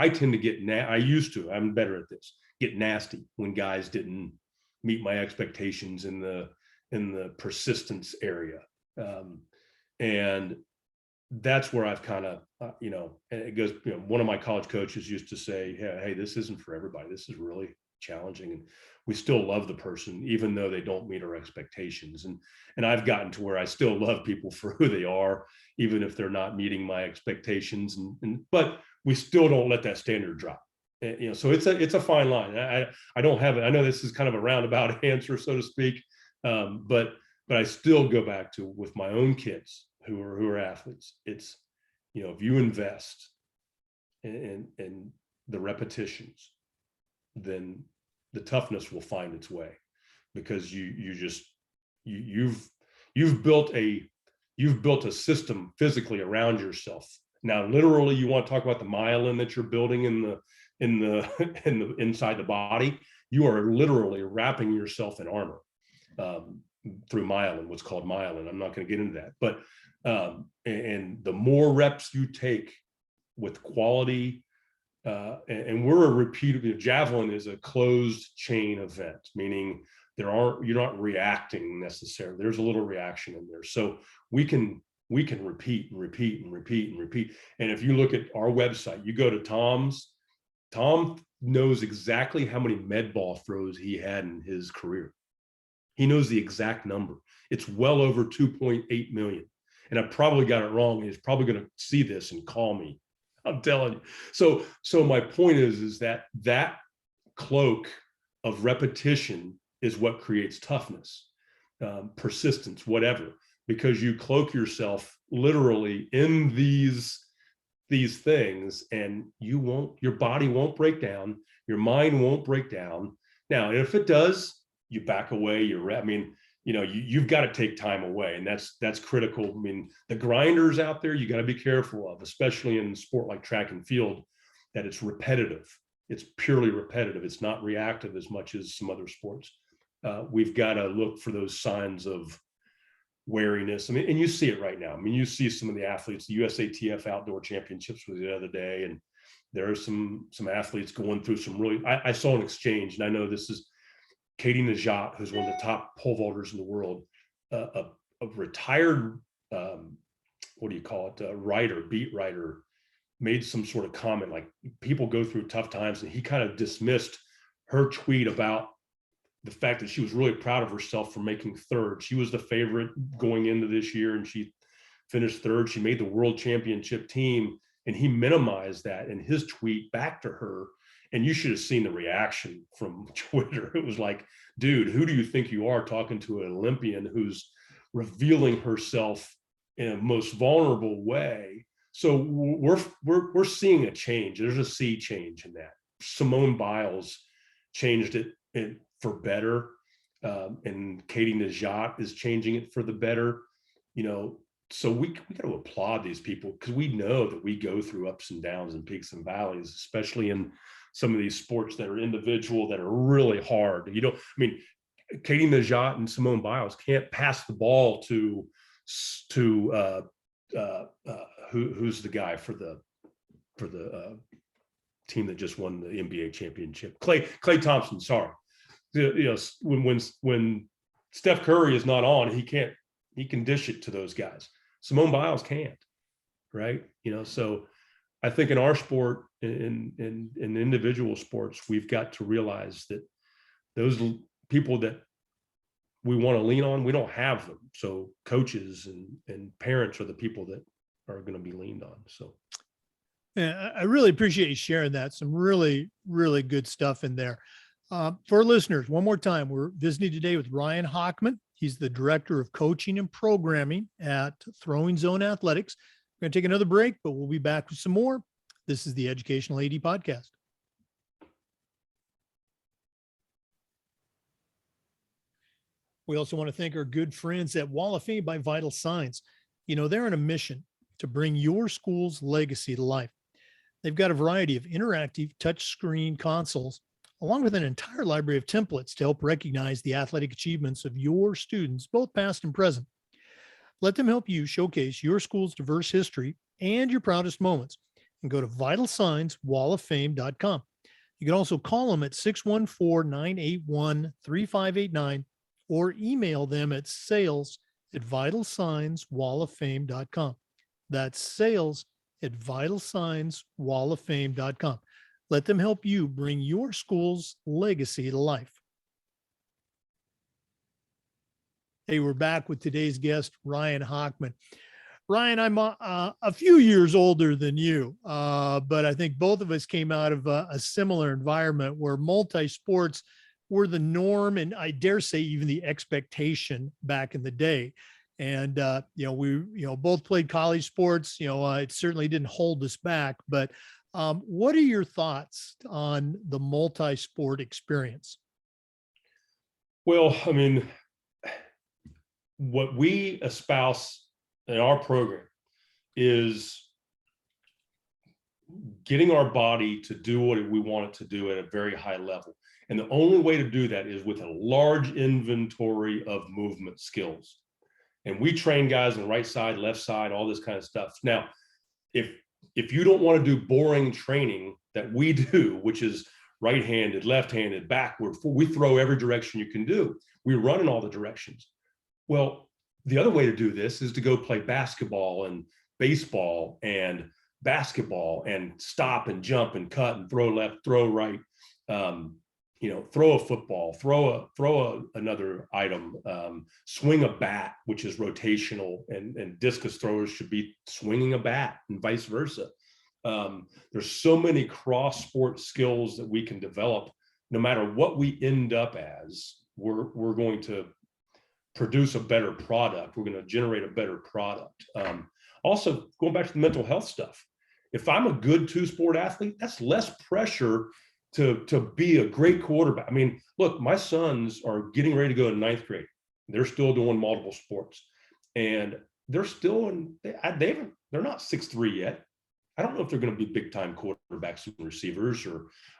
tend to get, I used to, I'm better at this, get nasty when guys didn't meet my expectations in the persistence area. And that's where I've kind of, and it goes, one of my college coaches used to say, hey, this isn't for everybody. This is really challenging. And we still love the person, even though they don't meet our expectations. And I've gotten to where I still love people for who they are, even if they're not meeting my expectations. But we still don't let that standard drop. So it's a fine line. I don't have it. I know this is kind of a roundabout answer, so to speak. But I still go back to, with my own kids who are athletes, it's, if you invest in the repetitions, then the toughness will find its way, because you've built a system physically around yourself. Now, literally, you want to talk about the myelin that you're building in the inside the body. you are literally wrapping yourself in armor through myelin, what's called myelin. I'm not going to get into that, but and the more reps you take with quality, and we're a repeatable, javelin is a closed chain event, meaning you're not reacting necessarily. There's a little reaction in there. So we can repeat and repeat and repeat and repeat. And if you look at our website, you go to Tom knows exactly how many med ball throws he had in his career. He knows the exact number. It's well over 2.8 million. And I probably got it wrong. He's probably going to see this and call me. I'm telling you. So my point is that cloak of repetition is what creates toughness, persistence, whatever, because you cloak yourself literally in these things, and your body won't break down, your mind won't break down. Now, if it does, you back away, you've got to take time away, and that's critical. I mean, the grinders out there, you got to be careful of, especially in sport like track and field, that it's repetitive. It's purely repetitive. It's not reactive as much as some other sports. We've got to look for those signs of wariness. I mean, and you see it right now. I mean, you see some of the athletes, the USATF Outdoor Championships was the other day, and there are some athletes going through some really, I saw an exchange, and I know this is Katie Najat, who's one of the top pole vaulters in the world, a retired, beat writer, made some sort of comment like, people go through tough times, and he kind of dismissed her tweet about the fact that she was really proud of herself for making third. She was the favorite going into this year, and she finished third. She made the world championship team, and he minimized that in his tweet back to her. And you should have seen the reaction from Twitter. It was like, dude, who do you think you are, talking to an Olympian who's revealing herself in a most vulnerable way? So we're seeing a change. There's a sea change in that. Simone Biles changed it for better, and Katie Najat is changing it for the better. So we got to applaud these people, because we know that we go through ups and downs and peaks and valleys, especially in some of these sports that are individual, that are really hard. Katie Najat and Simone Biles can't pass the ball to who's the guy for the team that just won the NBA championship, Klay Thompson. Sorry, when Steph Curry is not on, he can dish it to those guys. Simone Biles can't, right? So I think in our sport, in individual sports, we've got to realize that those people that we want to lean on, we don't have them. So coaches and parents are the people that are going to be leaned on. So yeah, I really appreciate you sharing that. Some really, really good stuff in there. For listeners, one more time, we're visiting today with Ryan Hockman. He's the Director of Coaching and Programming at Throwing Zone Athletics. We're going to take another break, but we'll be back with some more. This is the Educational AD Podcast. We also want to thank our good friends at Wall of Fame by Vital Signs. They're on a mission to bring your school's legacy to life. They've got a variety of interactive touchscreen consoles, along with an entire library of templates to help recognize the athletic achievements of your students, both past and present. Let them help you showcase your school's diverse history and your proudest moments, and go to vitalsignswalloffame.com. You can also call them at 614-981-3589 or email them at sales@vitalsignswalloffame.com. That's sales@vitalsignswalloffame.com. Let them help you bring your school's legacy to life. Hey, we're back with today's guest, Ryan Hockman. Ryan, I'm a few years older than you, but I think both of us came out of a similar environment where multi-sports were the norm, and I dare say even the expectation back in the day. And we both played college sports. It certainly didn't hold us back. But what are your thoughts on the multi-sport experience? Well, what we espouse in our program is getting our body to do what we want it to do at a very high level. And the only way to do that is with a large inventory of movement skills. And we train guys on the right side, left side, all this kind of stuff. Now, if you don't want to do boring training that we do, which is right-handed, left-handed, backward, we throw every direction you can do. We run in all the directions. Well, the other way to do this is to go play basketball and baseball and basketball and stop and jump and cut and throw left, throw right, throw a football, throw another item, swing a bat, which is rotational, and discus throwers should be swinging a bat and vice versa. There's so many cross sport skills that we can develop. No matter what we end up as, we're going to produce a better product. We're going to generate a better product. Also, going back to the mental health stuff, if I'm a good two-sport athlete, that's less pressure to be a great quarterback. I mean, look, my sons are getting ready to go to 9th grade. They're still doing multiple sports, and they're still they're not 6'3" yet. I don't know if they're going to be big-time quarterbacks and receivers,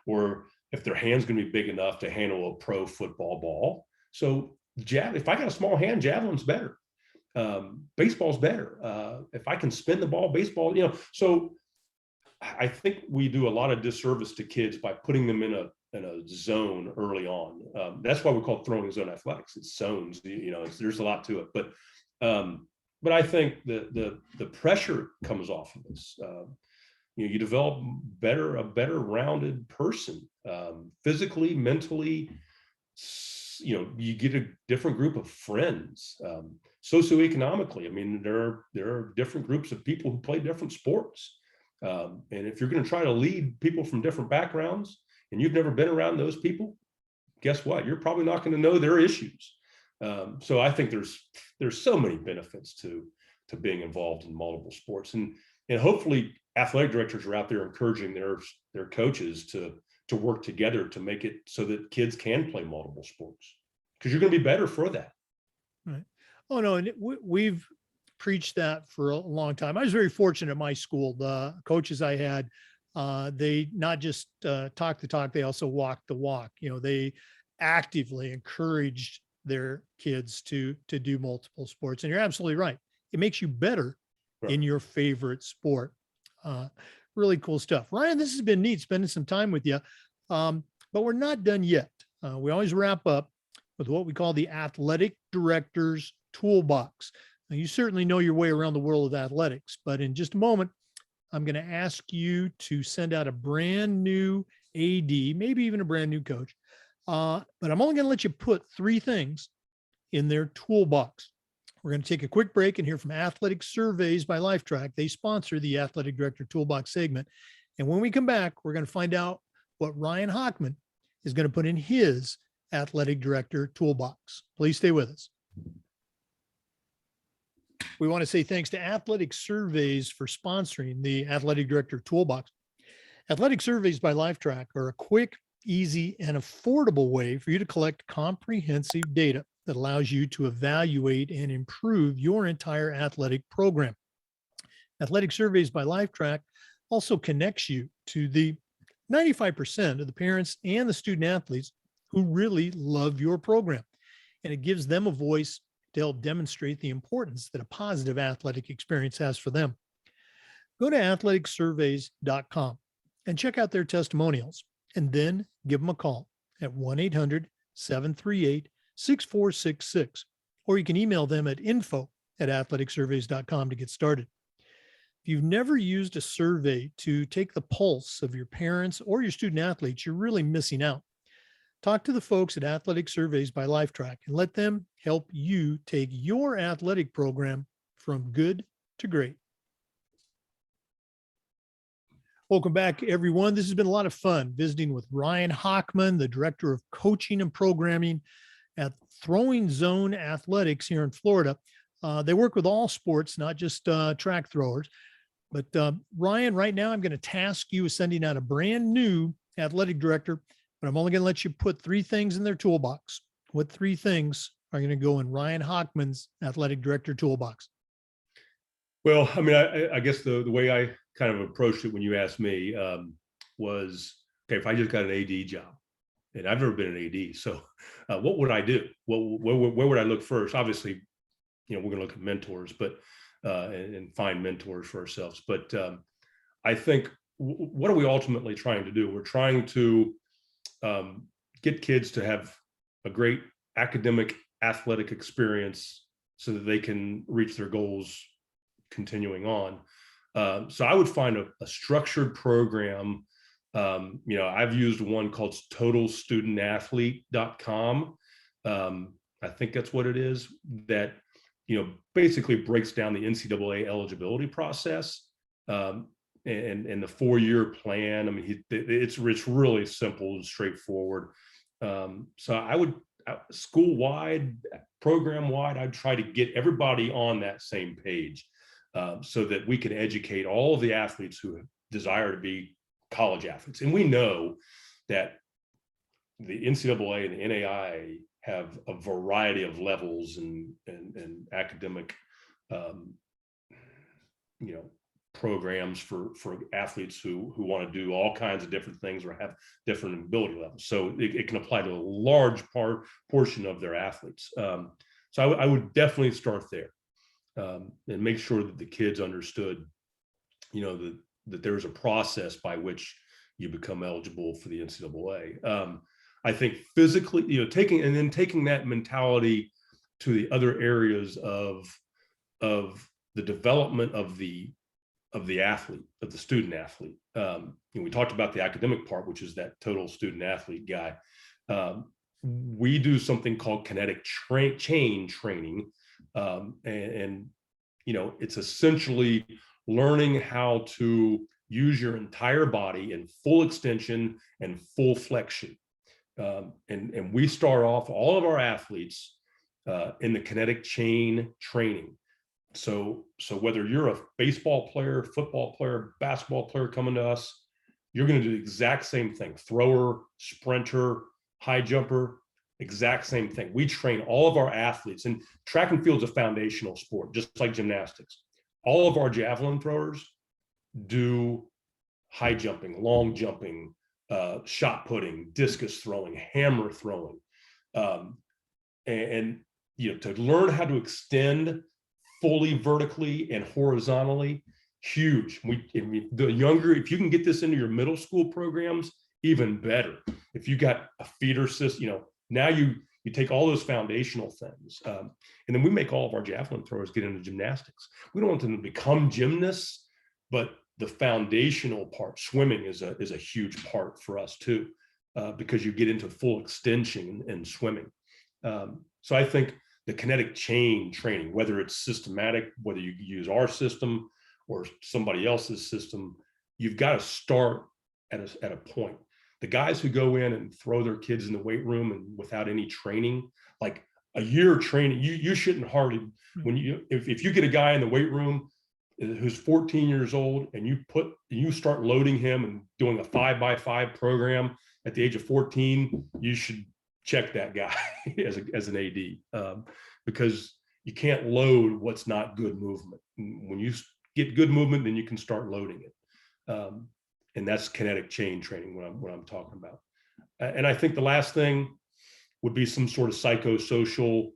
or if their hand's going to be big enough to handle a pro football ball. So if I got a small hand, javelin's better. Baseball's better. If I can spin the ball, baseball, so I think we do a lot of disservice to kids by putting them in a zone early on. That's why we call it throwing zone athletics. It's zones, there's a lot to it, but I think the pressure comes off of this. You develop a better rounded person, physically, mentally. You get a different group of friends, socioeconomically. I mean, there are different groups of people who play different sports. And if you're going to try to lead people from different backgrounds and you've never been around those people, guess what? You're probably not going to know their issues. So I think there's so many benefits to being involved in multiple sports, and hopefully athletic directors are out there encouraging their coaches to work together to make it so that kids can play multiple sports, because you're going to be better for that. Right. Oh no, and we've preached that for a long time. I was very fortunate at my school. The coaches I had, they not just talk the talk, they also walk the walk. They actively encouraged their kids to do multiple sports. And you're absolutely right. It makes you better in your favorite sport. Really cool stuff. Ryan, this has been neat spending some time with you. But we're not done yet. We always wrap up with what we call the athletic director's toolbox. Now, you certainly know your way around the world of athletics, but in just a moment, I'm going to ask you to send out a brand new AD, maybe even a brand new coach. But I'm only going to let you put 3 things in their toolbox. We're going to take a quick break and hear from Athletic Surveys by Lifetrack. They sponsor the Athletic Director Toolbox segment. And when we come back, we're going to find out what Ryan Hockman is going to put in his Athletic Director Toolbox. Please stay with us. We want to say thanks to Athletic Surveys for sponsoring the Athletic Director Toolbox. Athletic Surveys by Lifetrack are a quick, easy, and affordable way for you to collect comprehensive data that allows you to evaluate and improve your entire athletic program. Athletic Surveys by Lifetrack also connects you to the 95% of the parents and the student athletes who really love your program. And it gives them a voice to help demonstrate the importance that a positive athletic experience has for them. Go to athleticsurveys.com and check out their testimonials, and then give them a call at 1-800-738-6466, or you can email them at info@athleticsurveys.com to get started. If you've never used a survey to take the pulse of your parents or your student athletes, you're really missing out. Talk to the folks at Athletic Surveys by Lifetrack and let them help you take your athletic program from good to great. Welcome back, everyone. This has been a lot of fun visiting with Ryan Hockman, the Director of Coaching and Programming at Throwing Zone Athletics here in Florida. They work with all sports, not just track throwers. But Ryan, right now I'm going to task you with sending out a brand new athletic director, but I'm only going to let you put 3 things in their toolbox. What 3 things are going to go in Ryan Hockman's athletic director toolbox? Well, I mean, I guess the way kind of approached it when you asked me was, okay, if I just got an AD job, and I've never been an AD, so what would I do? Where would I look first? Obviously, we're going to look at mentors, but and find mentors for ourselves. But I think what are we ultimately trying to do? We're trying to get kids to have a great academic, athletic experience so that they can reach their goals continuing on. So I would find a structured program. I've used one called totalstudentathlete.com. I think that's what it is, that, basically breaks down the NCAA eligibility process and the 4-year plan. I mean, it's really simple and straightforward. So I would, school-wide, program-wide, I'd try to get everybody on that same page so that we can educate all of the athletes who desire to be college athletes. And we know that the NCAA and the NAIA have a variety of levels and academic, programs for athletes who want to do all kinds of different things or have different ability levels. So it can apply to a large portion of their athletes. So I would definitely start there and make sure that the kids understood, that there's a process by which you become eligible for the NCAA. I think physically, taking that mentality to the other areas of the development of the athlete, of the student athlete. We talked about the academic part, which is that total student athlete guy. We do something called kinetic chain training. And it's essentially learning how to use your entire body in full extension and full flexion. And we start off all of our athletes in the kinetic chain training. So whether you're a baseball player, football player, basketball player coming to us, you're going to do the exact same thing. Thrower, sprinter, high jumper, exact same thing. We train all of our athletes, and track and field is a foundational sport, just like gymnastics. All of our javelin throwers do high jumping, long jumping, shot putting, discus throwing, hammer throwing. And to learn how to extend fully vertically and horizontally, huge. If you can get this into your middle school programs, even better. If you got a feeder system, now you take all those foundational things, and then we make all of our javelin throwers get into gymnastics. We don't want them to become gymnasts, but the foundational part, swimming, is a huge part for us too, because you get into full extension and swimming. So I think the kinetic chain training, whether it's systematic, whether you use our system or somebody else's system, you've got to start at a point. The guys who go in and throw their kids in the weight room and without any training, like a year of training, you shouldn't hardly, if you get a guy in the weight room who's 14 years old and you start loading him and doing a 5x5 program at the age of 14, you should check that guy as an AD, because you can't load what's not good movement. When you get good movement, then you can start loading it. And that's kinetic chain training what I'm talking about. And I think the last thing would be some sort of psychosocial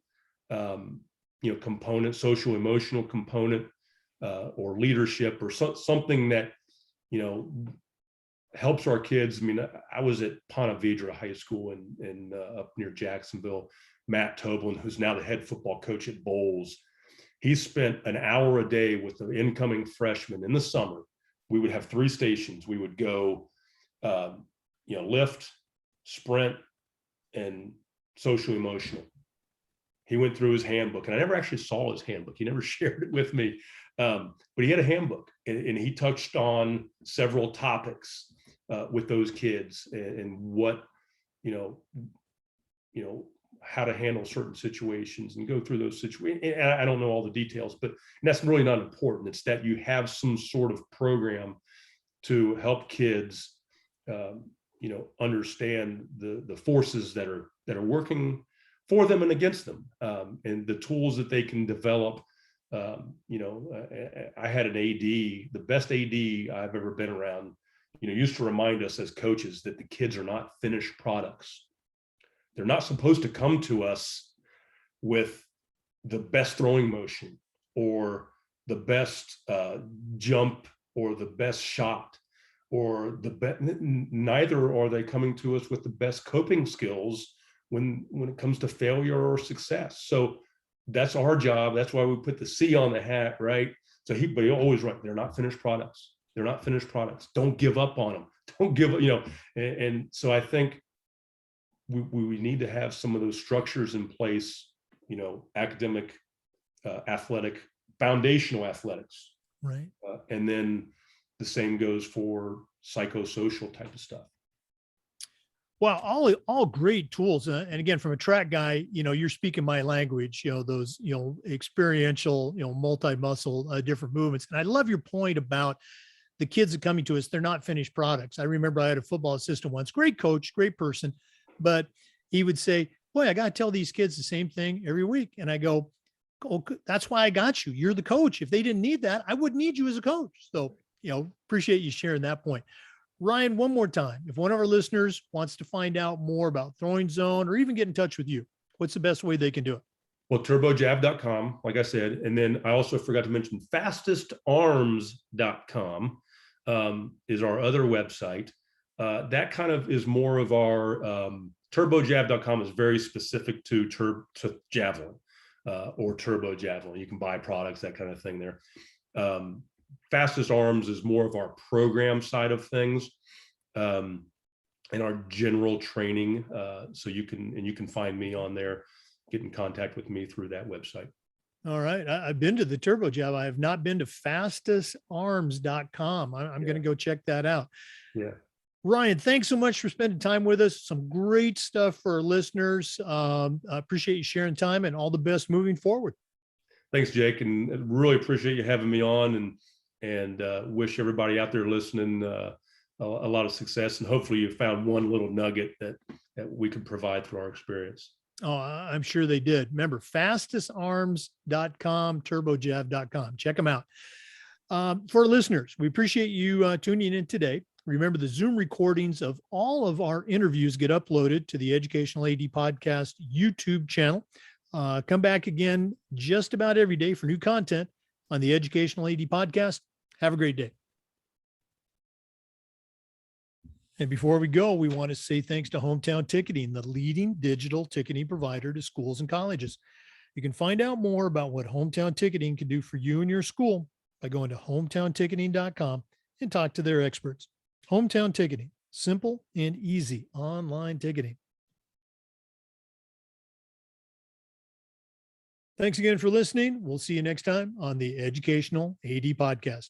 component, social emotional component, or leadership, or something that helps our kids. I mean, I was at Ponte Vedra High School in up near Jacksonville. Matt Toblin, who's now the head football coach at Bowles, he spent an hour a day with the incoming freshmen in the summer. We would have 3 stations. We would go, lift, sprint, and social emotional. He went through his handbook, and I never actually saw his handbook. He never shared it with me, but he had a handbook, and he touched on several topics with those kids, and what, how to handle certain situations and go through those situations. And I don't know all the details, but that's really not important. It's that you have some sort of program to help kids, understand the forces that are working for them and against them, and the tools that they can develop I had an AD, the best AD I've ever been around, used to remind us as coaches that the kids are not finished products. They're not supposed to come to us with the best throwing motion or the best jump or the best shot or neither are they coming to us with the best coping skills when it comes to failure or success. So that's our job. That's why we put the C on the hat, right? So but he always right. They're not finished products. They're not finished products. Don't give up on them. Don't give up, and so I think we need to have some of those structures in place, academic, athletic, foundational athletics. Right. And then the same goes for psychosocial type of stuff. Well, all great tools. And again, from a track guy, you're speaking my language, those, experiential, multi-muscle, different movements. And I love your point about the kids that coming to us, they're not finished products. I remember I had a football assistant once, great coach, great person, but he would say, boy, I got to tell these kids the same thing every week. And I go, oh, that's why I got you. You're the coach. If they didn't need that, I wouldn't need you as a coach. So, appreciate you sharing that point. Ryan, one more time, if one of our listeners wants to find out more about Throwing Zone or even get in touch with you, what's the best way they can do it? Well, turbojav.com, like I said, and then I also forgot to mention fastestarms.com is our other website. That kind of is more of our turbojav.com is very specific to javelin or turbo javelin. You can buy products, that kind of thing there. Fastest Arms is more of our program side of things and our general training. So you can find me on there, get in contact with me through that website. All right. I've been to the Turbo Jav. I have not been to fastestarms.com. I'm going to go check that out. Yeah. Ryan, thanks so much for spending time with us. Some great stuff for our listeners. I appreciate you sharing time and all the best moving forward. Thanks, Jake. And really appreciate you having me on and wish everybody out there listening a lot of success. And hopefully you found one little nugget that we can provide through our experience. Oh, I'm sure they did. Remember, fastestarms.com, turbojav.com. Check them out. For listeners, we appreciate you tuning in today. Remember, the Zoom recordings of all of our interviews get uploaded to the Educational AD Podcast YouTube channel. Come back again just about every day for new content on the Educational AD Podcast. Have a great day. And before we go, we want to say thanks to Hometown Ticketing, the leading digital ticketing provider to schools and colleges. You can find out more about what Hometown Ticketing can do for you and your school by going to hometownticketing.com and talk to their experts. Hometown Ticketing, simple and easy online ticketing. Thanks again for listening. We'll see you next time on the Educational AD Podcast.